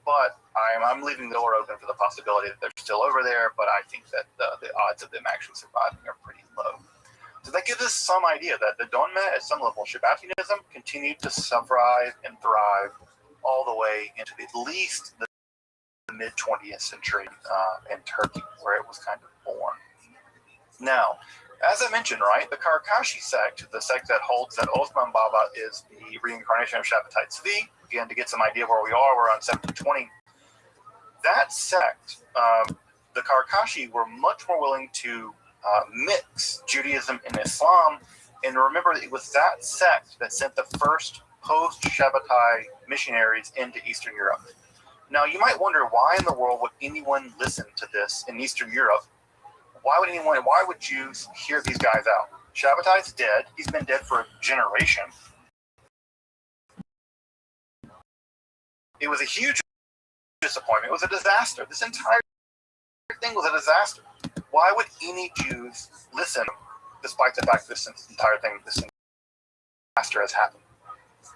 But I'm leaving the door open for the possibility that they're still over there, but I think that the odds of them actually surviving are pretty low. So that gives us some idea that the Donme, at some level, Shabbatianism continued to survive and thrive all the way into at least the mid-20th century in Turkey, where it was kind of born. Now, as I mentioned, right, the Karkashi sect, the sect that holds that Osman Baba is the reincarnation of Shabbatai Tzvi, again, to get some idea of where we are, we're on 1720. That sect, the Karkashi, were much more willing to mix Judaism and Islam. And remember, it was that sect that sent the first post-Shabbatai missionaries into Eastern Europe. Now, you might wonder, why in the world would anyone listen to this in Eastern Europe? Why would Jews hear these guys out? Shabbatai's dead. He's been dead for a generation. It was a huge disappointment. It was a disaster. This entire thing was a disaster. Why would any Jews listen, despite the fact this entire thing, this disaster has happened?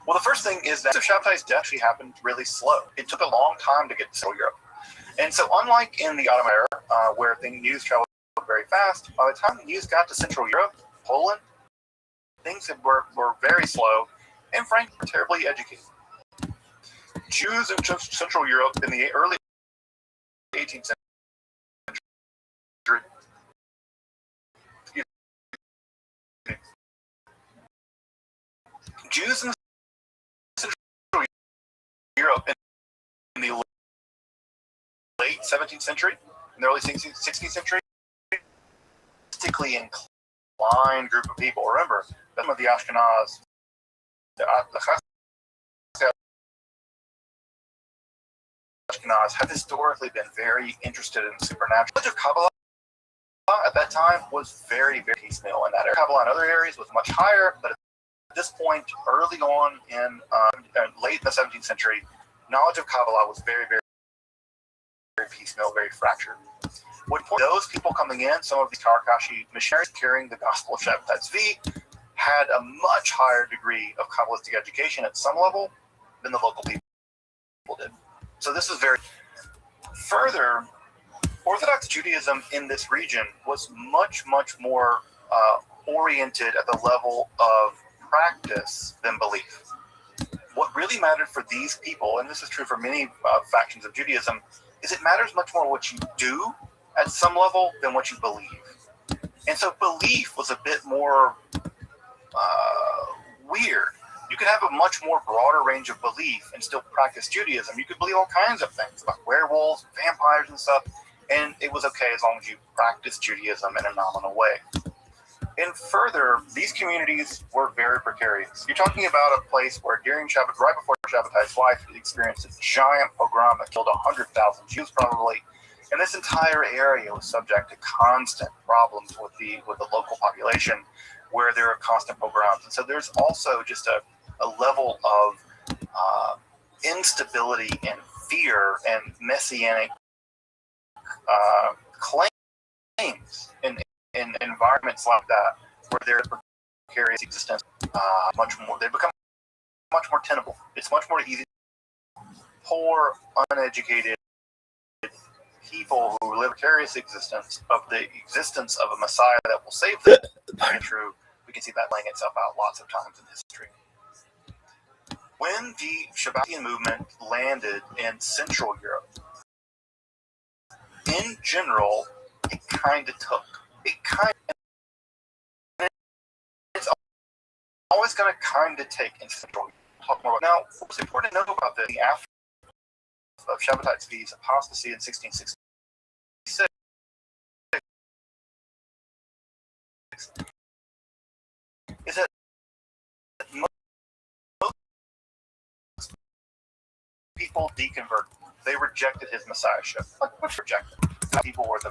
Well, the first thing is that Shabbatai's death actually happened really slow. It took a long time to get to Central Europe. And so unlike in the Ottoman era, where news traveled very fast, by the time the news got to Central Europe, Poland, things were very slow and frankly terribly educated. Jews in Central Europe in the early 18th century, Jews in Central Europe in the late 17th century, in the early 16th century, inclined group of people. Remember, some of the Ashkenaz, the Ashkenaz have historically been very interested in supernatural. The knowledge of Kabbalah at that time was very, very piecemeal in that area. Kabbalah in other areas was much higher, but at this point, early on in late in the 17th century, knowledge of Kabbalah was very, very, very piecemeal, very fractured. Those people coming in, some of these Karkashi missionaries carrying the gospel of Shabbatai Tzvi, had a much higher degree of Kabbalistic education at some level than the local people did. So this is very... Further, Orthodox Judaism in this region was much, much more oriented at the level of practice than belief. What really mattered for these people, and this is true for many factions of Judaism, is it matters much more what you do at some level than what you believe. And so belief was a bit more weird. You could have a much more broader range of belief and still practice Judaism. You could believe all kinds of things about werewolves, vampires and stuff, and it was okay as long as you practiced Judaism in a nominal way. And further, these communities were very precarious. You're talking about a place where during Shabbat, right before Shabbatai's life, it experienced a giant pogrom that killed 100,000 Jews probably. And this entire area was subject to constant problems with the local population, where there are constant pogroms. And so there's also just a level of instability and fear and messianic claims in environments like that, where there's precarious existence, they become much more tenable. It's much more easy. Poor, uneducated people who live a precarious existence of the existence of a Messiah that will save them. True, we can see that playing itself out lots of times in history. When the Shabbatian movement landed in Central Europe, in general, it kind of took. It's always going to kind of take in Central Europe. Talk more about. Now, what's important to know about the after of Shabbatai Tzvi's apostasy in 1666 is that most people deconverted. They rejected his messiahship. What's rejected? People were the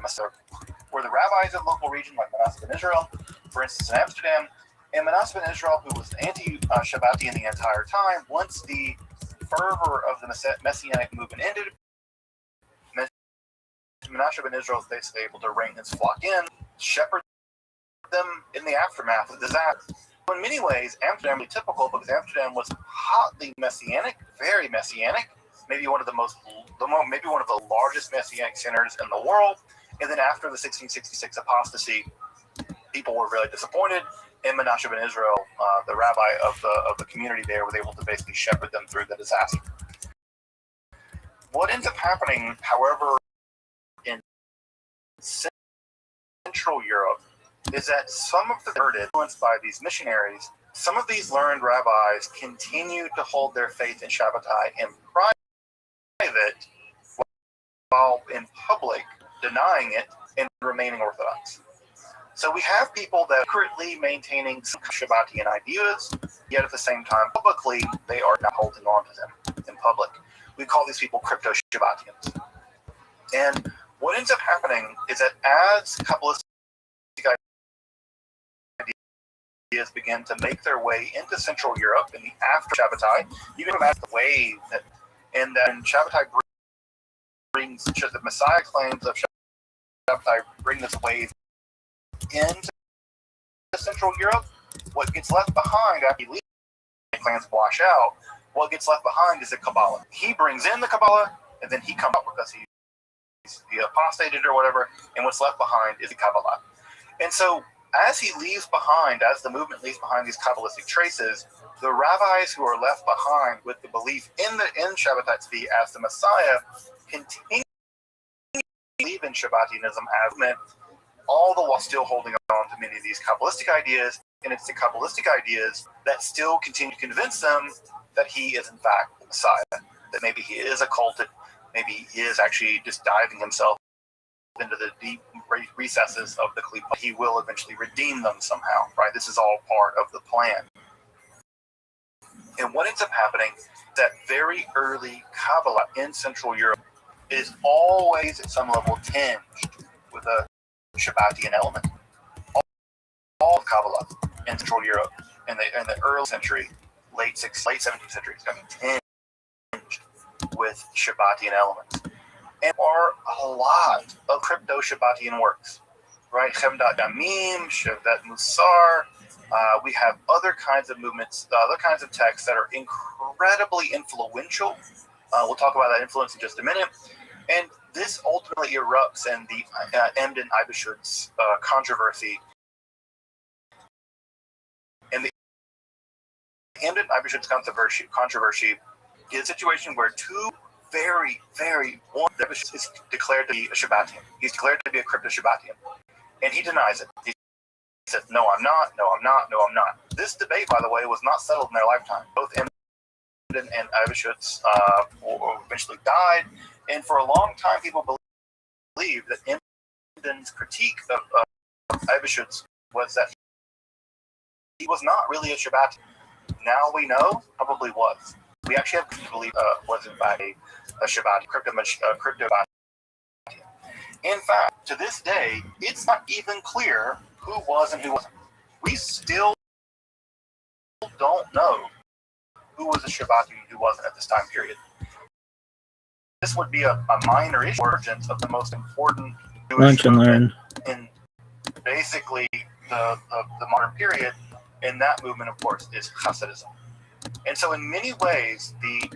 rabbis of the local region, like Manasseh ben Israel, for instance, in Amsterdam. And Manasseh ben Israel, who was anti-Shabbatian the entire time, once the fervor of the Messianic movement ended, Manasseh ben Israel was basically able to rein his flock in, shepherd them in the aftermath of the disaster. In many ways, Amsterdam was typical because Amsterdam was hotly Messianic, very Messianic, maybe one of the largest Messianic centers in the world. And then after the 1666 apostasy, people were really disappointed, and Manasseh ben Israel, the rabbi of the community there, was able to basically shepherd them through the disaster. What ends up happening, however, in Central Europe is that some of the influenced by these missionaries, some of these learned rabbis continue to hold their faith in Shabbatai in private, while in public denying it and remaining Orthodox. So we have people that are secretly maintaining some Shabbatian ideas, yet at the same time, publicly, they are not holding on to them in public. We call these people crypto-Shabbatians. And what ends up happening is that as Kabbalistic ideas begin to make their way into Central Europe in the after Shabbatai, you can imagine the wave that, and then Shabbatai brings the Messiah claims of Shabbatai bring this wave into Central Europe. What gets left behind after he leaves, claims wash out. What gets left behind is the Kabbalah. He brings in the Kabbalah, and then he comes out because he apostated or whatever, and what's left behind is the Kabbalah. And so, as he leaves behind, as the movement leaves behind these Kabbalistic traces, the rabbis who are left behind with the belief in Shabbatai Tzvi as the Messiah continue to believe in Shabbatianism as meant, all the while still holding on to many of these Kabbalistic ideas, and it's the Kabbalistic ideas that still continue to convince them that he is in fact the Messiah, that maybe he is occulted, maybe he is actually just diving himself into the deep recesses of the Klippa. He will eventually redeem them somehow, right? This is all part of the plan. And what ends up happening is that very early Kabbalah in Central Europe is always at some level tinged with a Shabbatian element. All of Kabbalah in Central Europe in the early century, late 17th century, is going to be tinged with Shabbatian elements. And there are a lot of crypto-Shabbatian works, right? Chemdat Damim, Shavdat Musar. We have other kinds of movements, other kinds of texts that are incredibly influential. We'll talk about that influence in just a minute. And this ultimately erupts in the Emden Ibishud's controversy. And the Emden Ibishud's controversy is a situation where two one is declared to be a Shabbatian. He's declared to be a crypto-Shabbatian. And he denies it. He says, no, I'm not, no, I'm not, no, I'm not. This debate, by the way, was not settled in their lifetime. Both Emden and Ibishud's eventually died. And for a long time, people believed that Emden's critique of Ibishud's was that he was not really a Shabbatian. Now we know, probably was. We actually have to believe was in fact a Shabbatian, crypto. In fact, to this day, it's not even clear who was and who wasn't. We still don't know who was a Shabbatian and who wasn't at this time period. This would be a minor issue of the most important Jewish movement in basically the modern period, and that movement, of course, is Hasidism. And so in many ways, the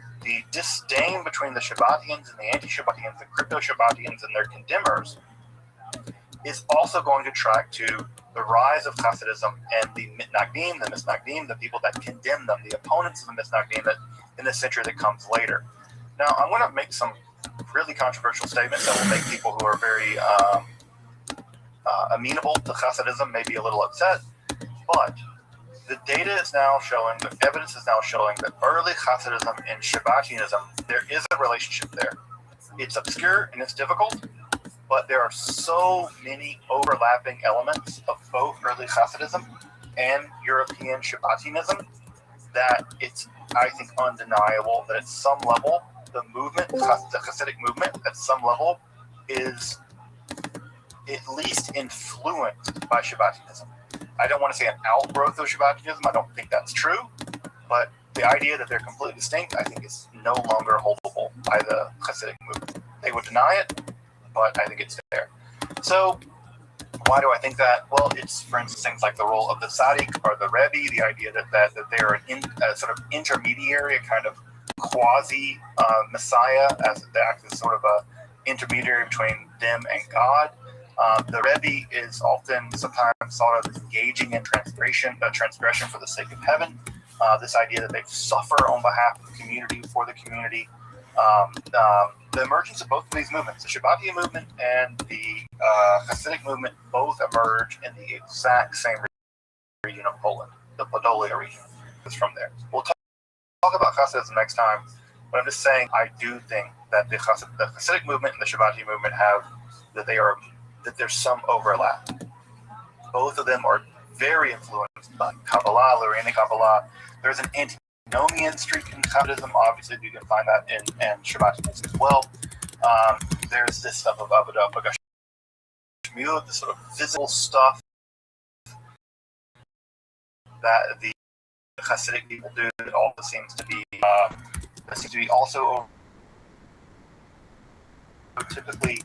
disdain between the Shabbatians and the anti-Shabbatians, the crypto-Shabbatians and their condemners, is also going to track to the rise of Hasidism and the Misnagdim, the people that condemn them, the opponents of the Misnagdim in the century that comes later. Now, I'm going to make some really controversial statements that will make people who are very amenable to Hasidism maybe a little upset, but the data is now showing, the evidence is now showing that early Hasidism and Shabbatianism, there is a relationship there. It's obscure and it's difficult, but there are so many overlapping elements of both early Hasidism and European Shabbatianism that it's, I think, undeniable that at some level, the Hasidic movement, at some level, is at least influenced by Shabbatianism. I don't want to say an outgrowth of Shabbatianism. I don't think that's true. But the idea that they're completely distinct, I think, is no longer holdable by the Hasidic movement. They would deny it, but I think it's there. So why do I think that? Well, it's, for instance, things like the role of the Tzaddik or the Rebbe, the idea that they're a sort of intermediary, a kind of quasi-Messiah, as they act as sort of a intermediary between them and God. The Rebbe is often sometimes thought of as engaging in transgression for the sake of heaven. This idea that they suffer on behalf of the community, for the community. The emergence of both of these movements, the Shabbatian movement and the Hasidic movement, both emerge in the exact same region of Poland, the Podolia region. It's from there. We'll talk about Hasidism next time, but I'm just saying I do think that the Hasidic movement and the Shabbatian movement that there's some overlap. Both of them are very influenced by Kabbalah, Lorraine Kabbalah. There's an antinomian streak in Hasidism. Obviously, you can find that in Shabbatianism as well. There's this stuff of Avodah Bagashmiut, the sort of physical stuff that the Hasidic people do. It also seems to be also typically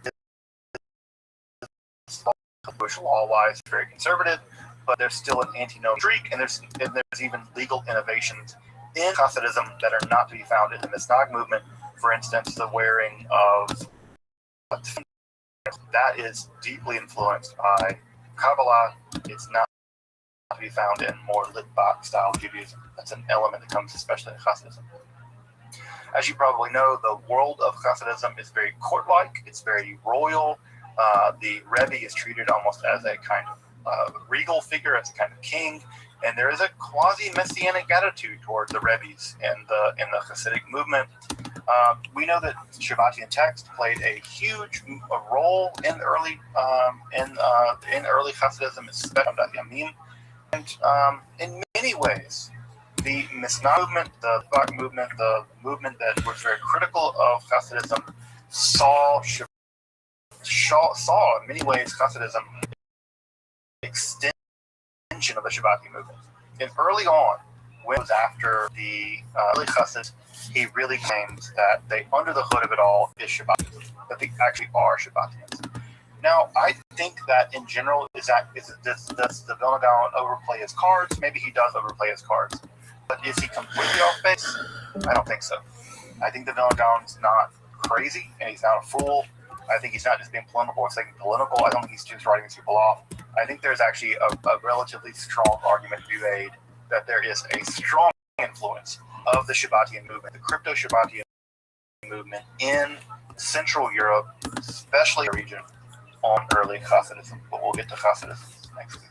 Jewish law-wise very conservative, but there's still an antinomian streak, and there's even legal innovations in Hasidism that are not to be found in the Misnag movement. For instance, the wearing of that is deeply influenced by Kabbalah. It's not to be found in more Litvak style Judaism. That's an element that comes especially in Hasidism. As you probably know, the world of Hasidism is very court-like. It's very royal. The Rebbe is treated almost as a kind of regal figure, as a kind of king, and there is a quasi-messianic attitude toward the Rebbes in the Hasidic movement. We know that Shabbatian text played a huge role in early Hasidism, especially Yamim, and in many ways, the Misnah movement, the Litvak movement, the movement that was very critical of Hasidism, saw in many ways Hasidism extension of the Shabbatian movement. And early on, when it was after the early Hasids, he really claims that they, under the hood of it all, is Shabbatianism, that they actually are Shabbatians. Now, I think that in general, does the Vilna Gaon overplay his cards? Maybe he does overplay his cards. But is he completely off base? I don't think so. I think the Vilna Gaon's not crazy, and he's not a fool. I think he's not just being polemical or saying political. I don't think he's just writing these people off. I think there's actually a relatively strong argument to be made that there is a strong influence of the Shabbatian movement, the crypto-Shabbatian movement in Central Europe, especially the region, on early Hasidism. But we'll get to Hasidism next week.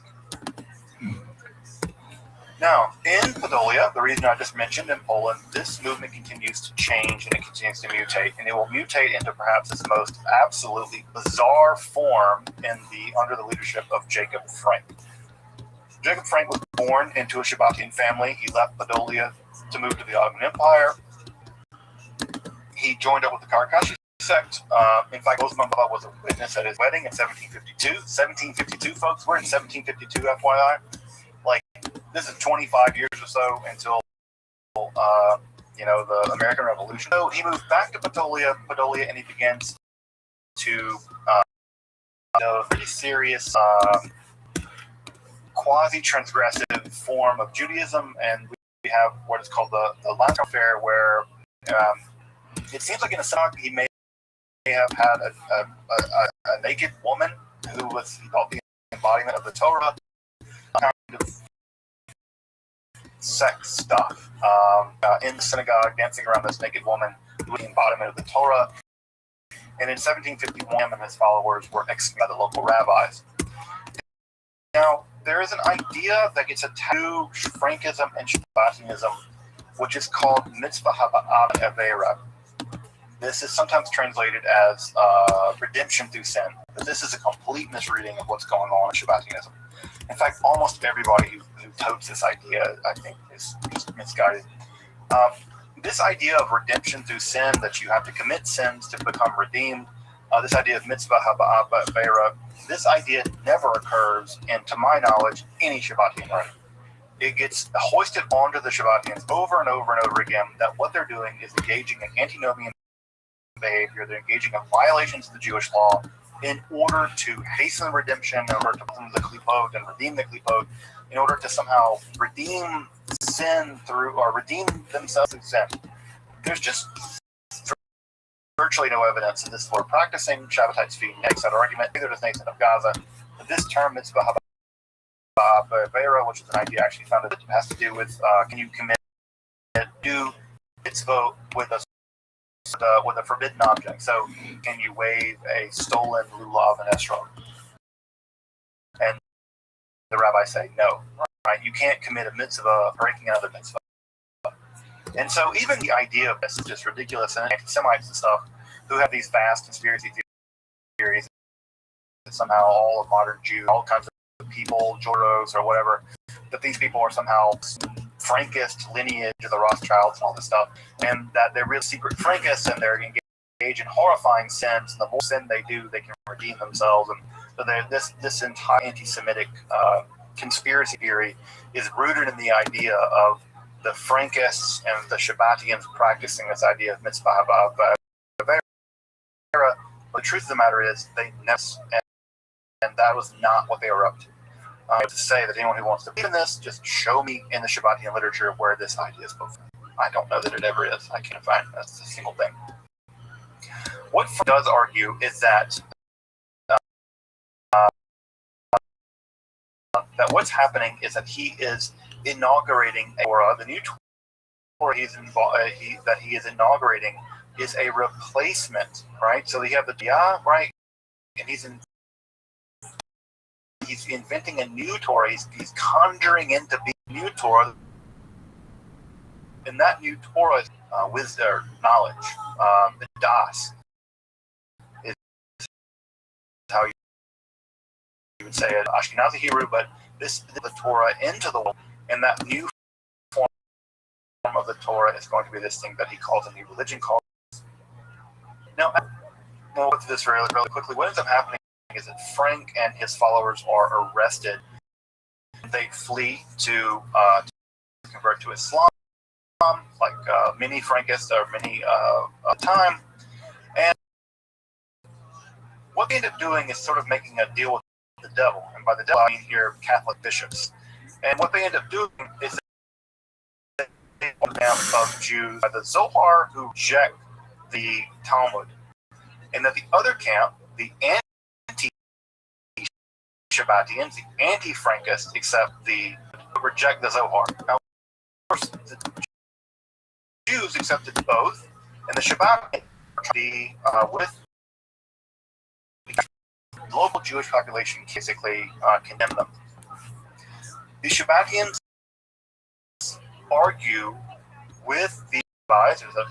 Now, in Podolia, the region I just mentioned in Poland, this movement continues to change and it continues to mutate, and it will mutate into perhaps its most absolutely bizarre form under the leadership of Jacob Frank. Jacob Frank was born into a Shabbatian family. He left Podolia to move to the Ottoman Empire. He joined up with the Karakashi sect. In fact, Osman Baba was a witness at his wedding in 1752. 1752, folks. We're in 1752, FYI. This is 25 years or so until, the American Revolution. So he moved back to Podolia, and he begins to a pretty serious quasi-transgressive form of Judaism, and we have what is called the Lantern Affair, where it seems like in a synagogue he may have had a naked woman who was he thought the embodiment of the Torah, kind of sex stuff in the synagogue, dancing around this naked woman who was the embodiment of the Torah. And in 1751, him and his followers were executed by the local rabbis. Now, there is an idea that gets attached to Frankism and Shabbatianism, which is called mitzvah haba'ah avera. This is sometimes translated as redemption through sin, but this is a complete misreading of what's going on in Shabbatianism. In fact, almost everybody who totes this idea, I think, is just misguided. This idea of redemption through sin, that you have to commit sins to become redeemed, this idea of mitzvah haba'ah avera, this idea never occurs in, to my knowledge, any Shabbatian writing. It gets hoisted onto the Shabbatians over and over and over again that what they're doing is engaging in antinomian behavior. They're engaging in violations of the Jewish law in order to hasten redemption, in order to redeem the klipot and redeem the klipot, in order to somehow redeem sin through, or redeem themselves through sin. There's just virtually no evidence that this for practicing Shabbatites feeding makes that argument. Neither does Nathan of Gaza. But this term, mitzvah haba'ah, which is an idea actually founded, has to do with can you commit do mitzvah with a with a forbidden object. So can you wave a stolen lulav and esrog? And the rabbis say no. Right? You can't commit a mitzvah breaking another mitzvah. And so even the idea of this is just ridiculous. And anti-Semites and stuff who have these vast conspiracy theories that somehow all of modern Jews, all kinds of people, Joros or whatever, that these people are somehow Frankist lineage of the Rothschilds and all this stuff, and that they're real secret Frankists and they're engaged in horrifying sins. And the more sin they do, they can redeem themselves. And so this entire anti-Semitic conspiracy theory is rooted in the idea of the Frankists and the Shabbatians practicing this idea of mitzvah haba. But the truth of the matter is, they never, and that was not what they were up to. To say that anyone who wants to believe in this, just show me in the Shabbatian literature where this idea is spoken. I don't know that it ever is. I can't find that's a single thing. What Frank does argue is that that what's happening is that he is inaugurating a Torah. The new Torah that he is inaugurating is a replacement, right? So you have the right, and he's inventing a new Torah. He's conjuring into being new Torah, and that new Torah is wisdom, knowledge. The Das is how you would say it, Ashkenazi Hebrew, but this is the Torah into the world, and that new form of the Torah is going to be this thing that he calls a new religion. Now, we'll go through this really quickly. What ends up happening is that Frank and his followers are arrested. They flee to convert to Islam, like many Frankists or many time. And what they end up doing is sort of making a deal with the devil. And by the devil, I mean here Catholic bishops. And what they end up doing is they of Jews by the Zohar who reject the Talmud. And that the other camp, the anti-Shabbatians, the anti-Frankists, reject the Zohar. Now, of course, the Jews accepted both, and the Shabbatians with the local Jewish population basically condemned them. The Shabbatians argue with the advisors of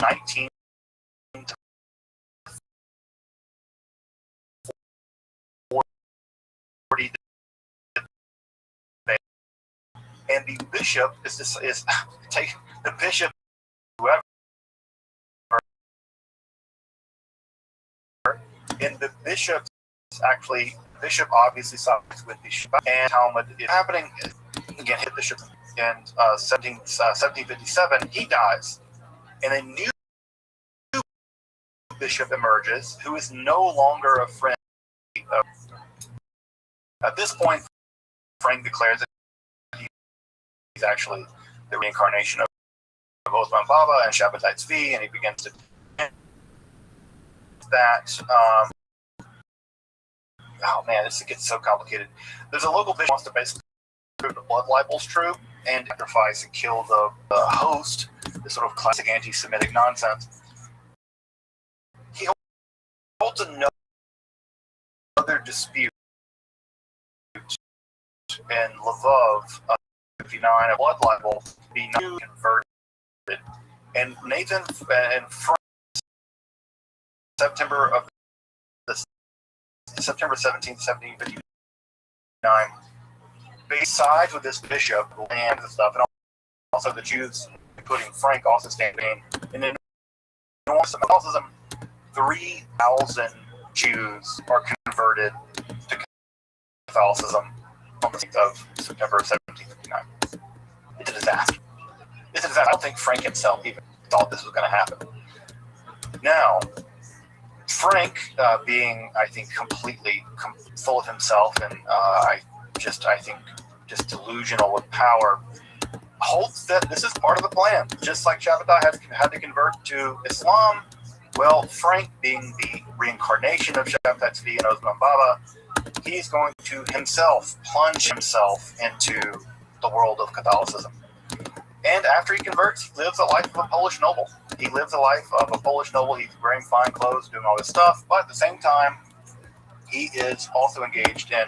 19 and the bishop is take the bishop, whoever, and the bishop obviously sides with the Shabbat, and Talmud is happening again. Hit bishop in 1757. He dies, and a new bishop emerges who is no longer a friend. At this point, Frank declares that he's actually the reincarnation of Osman Baba and Shabbatai Tzvi, and he begins to that. Oh man, this gets so complicated. There's a local bishop who wants to basically prove the blood libel's true and sacrifice and kill the host. This sort of classic anti-Semitic nonsense. He holds another dispute in Lvov, 59, a blood libel be converted, and Nathan and Frank, September 17th, 1759, they side with this bishop, land and stuff, and also the Jews, including Frank, also standing. And in Catholicism, 3,000 Jews are converted to Catholicism on the 6th of September 1759. It's a disaster. I don't think Frank himself even thought this was going to happen. Now, Frank, being, I think, completely full of himself and I think just delusional with power, holds that this is part of the plan. Just like Shabbatai had to convert to Islam, well, Frank, being the reincarnation of Shabbatai Tzvi and Osman Baba, he's going to plunge himself into the world of Catholicism. And after he converts, he lives a life of a Polish noble. He lives a life of a Polish noble. He's wearing fine clothes, doing all this stuff, but at the same time, he is also engaged in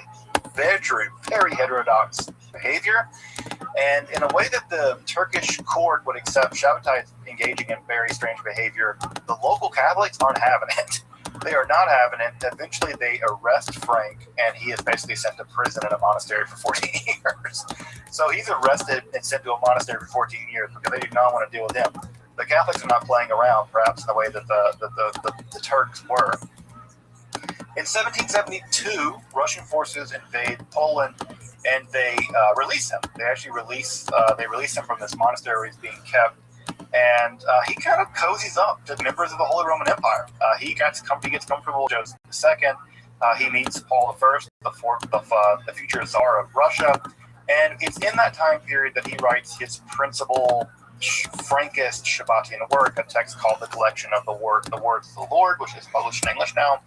very, very heterodox behavior. And in a way that the Turkish court would accept Shabbatai engaging in very strange behavior, the local Catholics aren't having it. They are not having it. Eventually, they arrest Frank, and he is basically sent to prison in a monastery for 14 years. So he's arrested and sent to a monastery for 14 years because they do not want to deal with him. The Catholics are not playing around, perhaps in the way that the Turks were. In 1772, Russian forces invade Poland, and they release him. They actually release him from this monastery where he's being kept, and he kind of cozies up to members of the Holy Roman Empire. He gets comfortable with Joseph II. He meets Paul I, the future Tsar of Russia, and it's in that time period that he writes his principal Frankist Shabbatian work, a text called The Collection of the Words of the Lord, which is published in English now.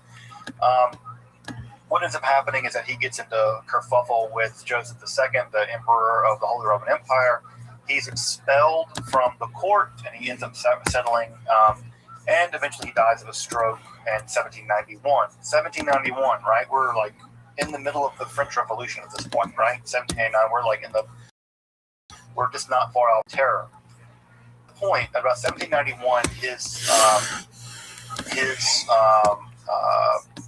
What ends up happening is that he gets into kerfuffle with Joseph II, the emperor of the Holy Roman Empire. He's expelled from the court, and he ends up settling, and eventually he dies of a stroke in 1791. 1791, right? We're like in the middle of the French Revolution at this point, right? 1789, we're just not far out of terror. The point, about 1791, his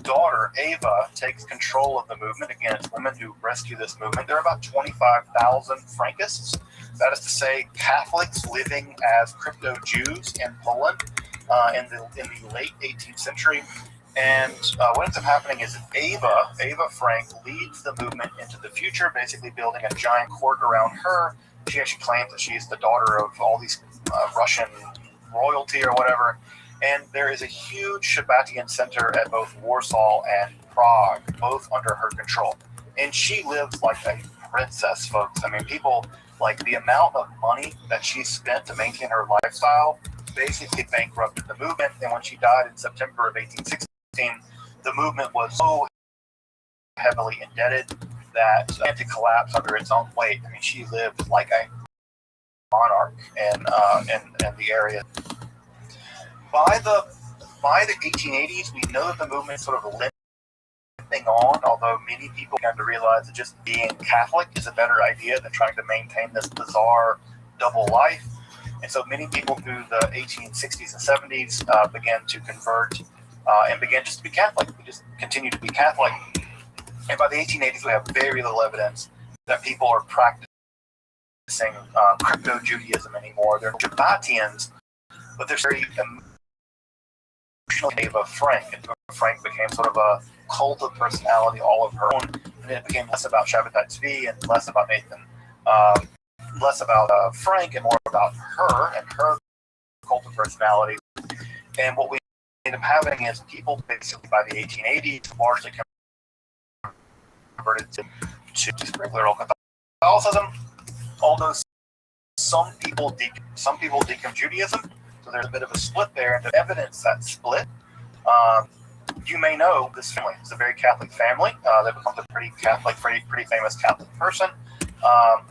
daughter, Ava, takes control of the movement. Again, it's women who rescue this movement. There are about 25,000 Frankists. That is to say, Catholics living as crypto-Jews in Poland in the late 18th century. And what ends up happening is Ava Frank leads the movement into the future, basically building a giant court around her. She actually claims that she's the daughter of all these Russian royalty or whatever. And there is a huge Shabbatian center at both Warsaw and Prague, both under her control. And she lives like a princess, folks. I mean, people, like, the amount of money that she spent to maintain her lifestyle basically bankrupted the movement. And when she died in September of 1816, the movement was so heavily indebted that it had to collapse under its own weight. I mean, she lived like a monarch in the area. By the 1880s, we know that the movement sort of limping on, although many people began to realize that just being Catholic is a better idea than trying to maintain this bizarre double life. And so many people through the 1860s and 70s began to convert and began just to be Catholic. We just continue to be Catholic. And by the 1880s, we have very little evidence that people are practicing crypto-Judaism anymore. They're Shabbatians, but they're very emotionally Ava Frank. And Frank became sort of a cult of personality all of her own, and it became less about Shabbatai Tzvi and less about Nathan, less about Frank and more about her and her cult of personality. And what we end up having is people basically by the 1880s largely converted to regular old Catholicism, although some people decom Judaism, so there's a bit of a split there, and to evidence that split, you may know this family. It's a very Catholic family that becomes a pretty Catholic, pretty famous Catholic person. I'm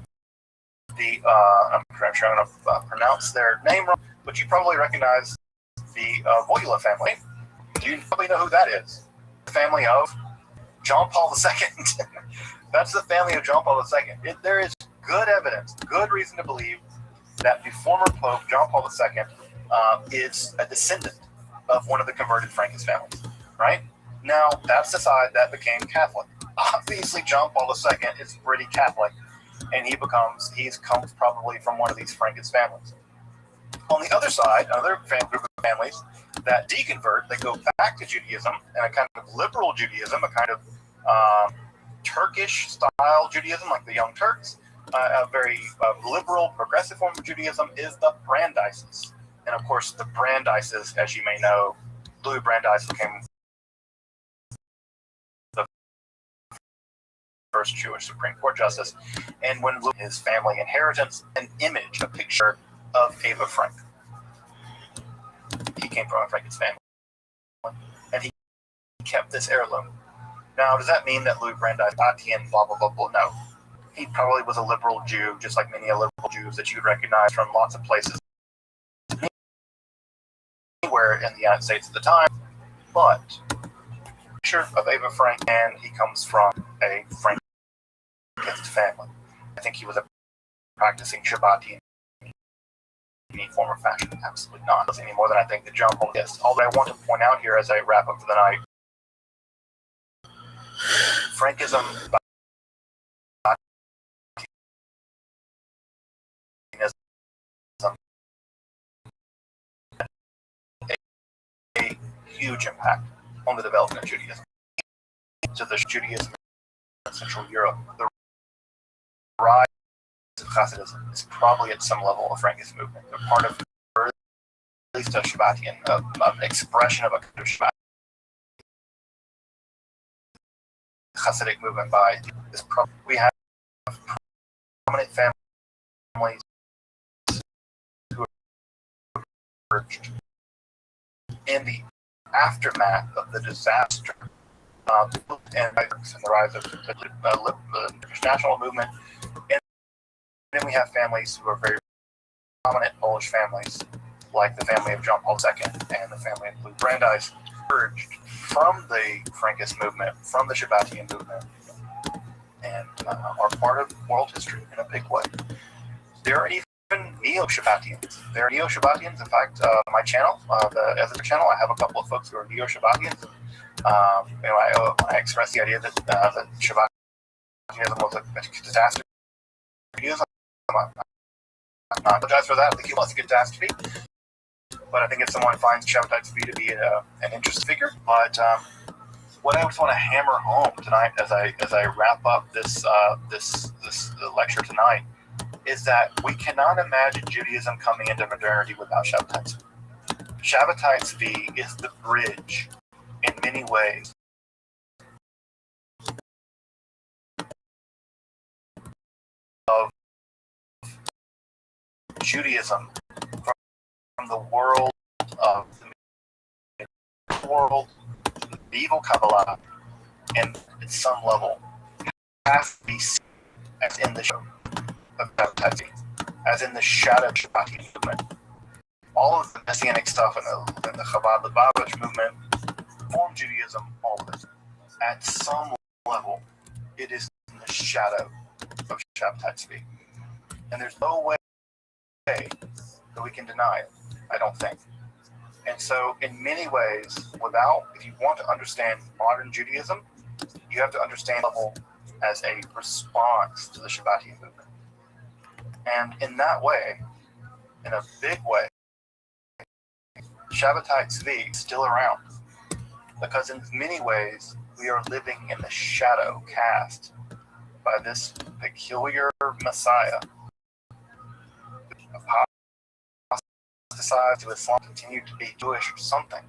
sure I'm going to pronounce their name wrong, but you probably recognize the Wojtyla family. You probably know who that is. The family of John Paul II. That's the family of John Paul II. There is good evidence, good reason to believe that the former Pope, John Paul II, is a descendant of one of the converted Frankist families, right? Now, that's the side that became Catholic. Obviously, John Paul II is pretty Catholic, and he comes probably from one of these Frankist families. On the other side, another group of families that deconvert, they go back to Judaism, and a kind of liberal Judaism, a kind of Turkish-style Judaism, like the Young Turks, a very liberal, progressive form of Judaism is the Brandeis. And of course, the Brandeis, as you may know, Louis Brandeis became the first Jewish Supreme Court justice. And when his family inheritance, an image, a picture of Ava Frank. He came from a Frankist family. And he kept this heirloom. Now, does that mean that Louis Brandeis, Atian, blah, blah, blah, blah? No. He probably was a liberal Jew, just like many liberal Jews that you'd recognize from lots of places anywhere in the United States at the time. But picture of Ava Frank, and he comes from a Frankist family. I think he was a practicing Shabbat in any form or fashion. Absolutely not. Any more than I think the jump on this. All that I want to point out here as I wrap up for the night, Frankism a huge impact on the development of Judaism. To the Judaism in Central Europe, the rise of Hasidism is probably at some level a Frankist movement. They're part of at least a Shabbatian, an expression of a kind of Shabbat Hasidic movement by this. We have prominent families who emerged in the aftermath of the disaster and the rise of the international movement. And then we have families who are very prominent Polish families, like the family of John Paul II and the family of Louis Brandeis, emerged from the Frankist movement, from the Shabbatian movement, and are part of world history in a big way. There are even neo-Shabbatians. There are neo-Shabbatians. In fact, my channel, the Ezra channel, I have a couple of folks who are neo-Shabbatians. I expressed the idea that Shabbatism was a disaster. I apologize for that. I think it was a catastrophe. But I think if someone finds Shabbatai Tzvi to be an interesting figure, but what I just want to hammer home tonight, as I wrap up this lecture tonight, is that we cannot imagine Judaism coming into modernity without Shabbatai Tzvi. Shabbatai Tzvi is the bridge, in many ways, of Judaism from the world of the medieval Kabbalah, and at some level has to be seen as in the show of Shabbatai, as in the shadow of Shabbati movement. All of the Messianic stuff and the Chabad Lubavitch movement, Reform Judaism, all of it. At some level, it is in the shadow of Shabbatai Tzvi. And there's no way that we can deny it, I don't think. And so, in many ways, if you want to understand modern Judaism, you have to understand the level as a response to the Shabbatian movement. And in that way, in a big way, Shabbatai Tzvi is still around. Because in many ways, we are living in the shadow cast by this peculiar Messiah apostatized to Islam, continued to be Jewish or something.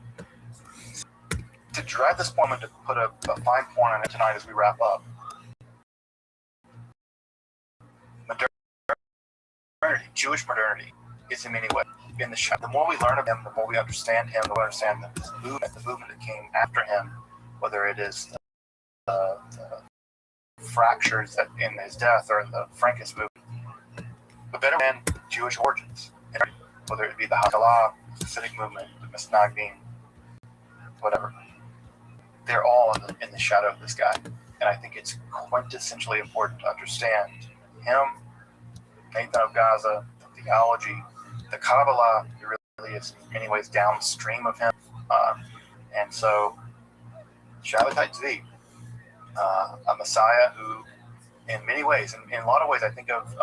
To drag this point and to put a fine point on it tonight as we wrap up, modernity, Jewish modernity, is in many ways in the shadow. The more we learn of him, the more we understand him, the more we understand the movement that came after him, whether it is the fractures in his death or in the Frankist movement, the better man Jewish origins, whether it be the Hakalah, the Hasidic movement, the Misnagdim, whatever. They're all in the shadow of this guy. And I think it's quintessentially important to understand him, Nathan of Gaza, the theology, the Kabbalah. It really is in many ways downstream of him. And so, Shabbatai Tzvi, a Messiah who, in many ways, in a lot of ways, I think of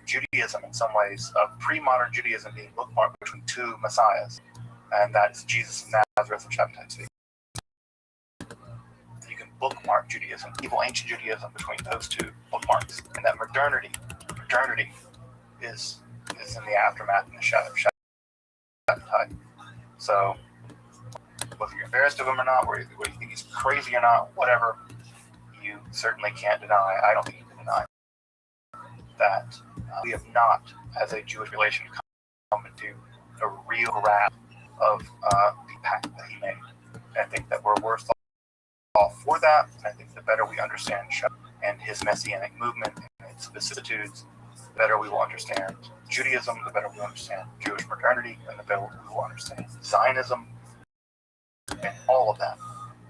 Judaism in some ways, of pre-modern Judaism being bookmarked between two Messiahs, and that's Jesus of Nazareth and Shabbatai Tzvi. You can bookmark Judaism, evil ancient Judaism, between those two bookmarks, and that modernity is in the aftermath and the shadow of Shabbatai. So, whether you're embarrassed of him or not, whether you think he's crazy or not, whatever, you certainly can't deny, I don't think you can deny, that we have not, as a Jewish relation, come into a real grasp of the pact that he made. And I think that we're worse off for that, and I think the better we understand Shabbat and his Messianic movement and vicissitudes, the better we will understand Judaism, the better we will understand Jewish modernity, and the better we will understand Zionism, and all of that.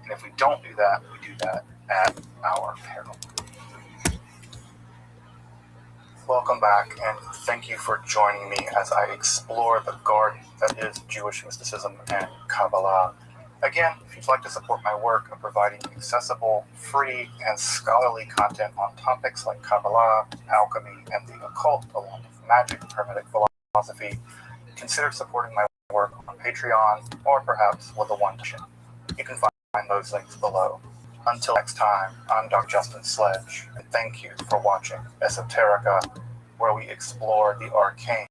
And if we don't do that, we do that at our peril. Welcome back, and thank you for joining me as I explore the garden that is Jewish mysticism and Kabbalah. Again, if you'd like to support my work of providing accessible, free, and scholarly content on topics like Kabbalah, alchemy, and the occult, along with magic and Hermetic philosophy, consider supporting my work on Patreon, or perhaps with a one-time. You can find those links below. Until next time, I'm Dr. Justin Sledge, and thank you for watching Esoterica, where we explore the arcane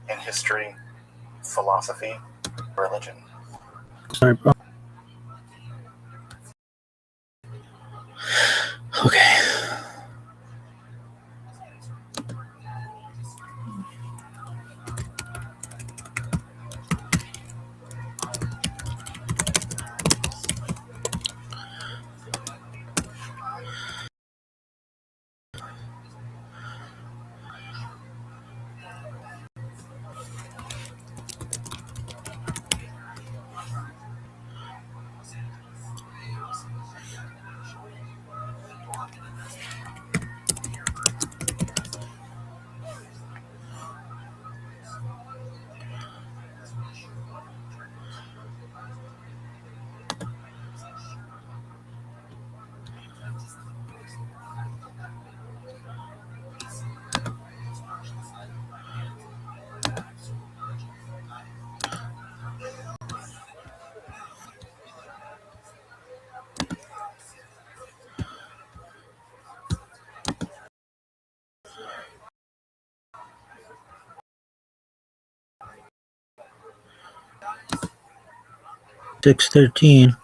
in history, philosophy, religion. Sorry, bro. Okay. $6.13.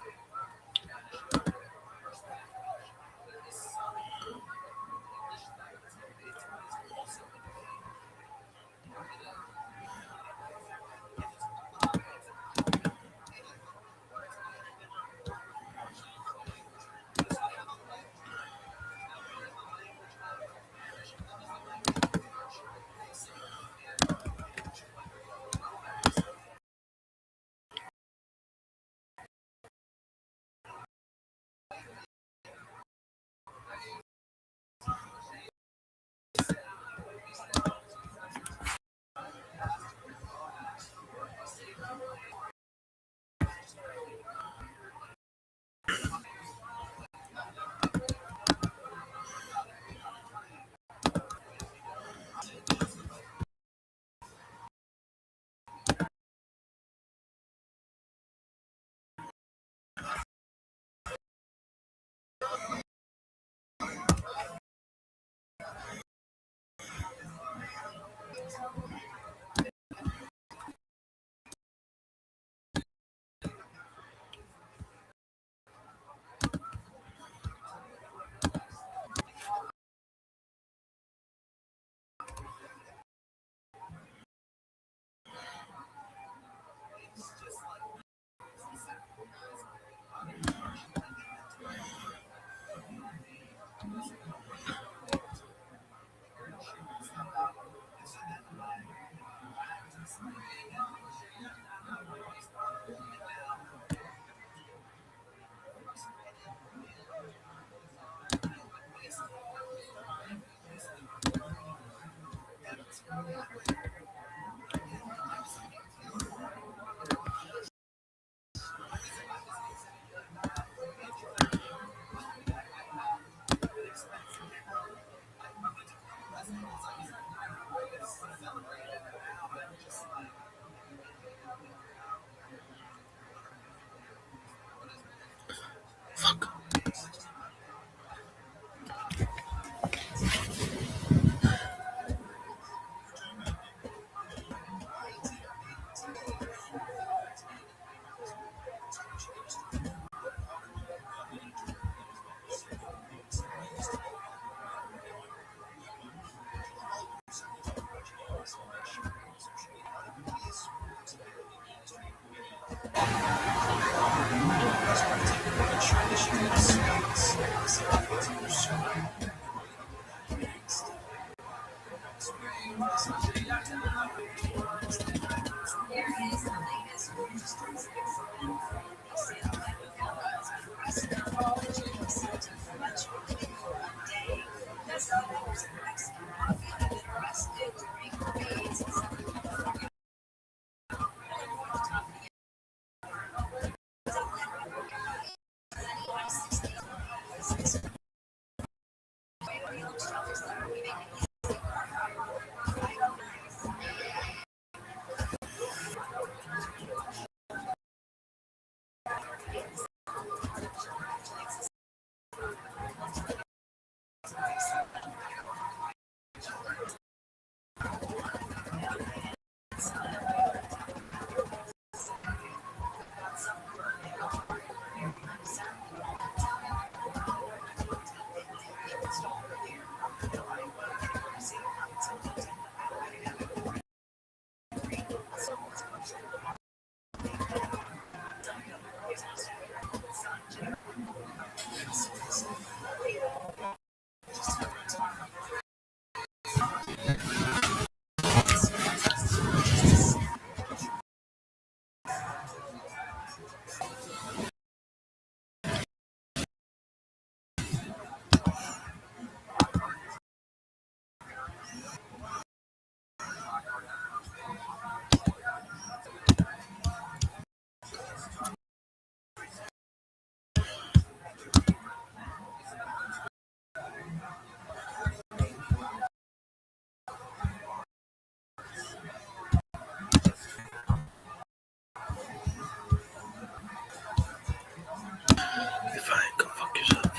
Fine, go fuck yourself.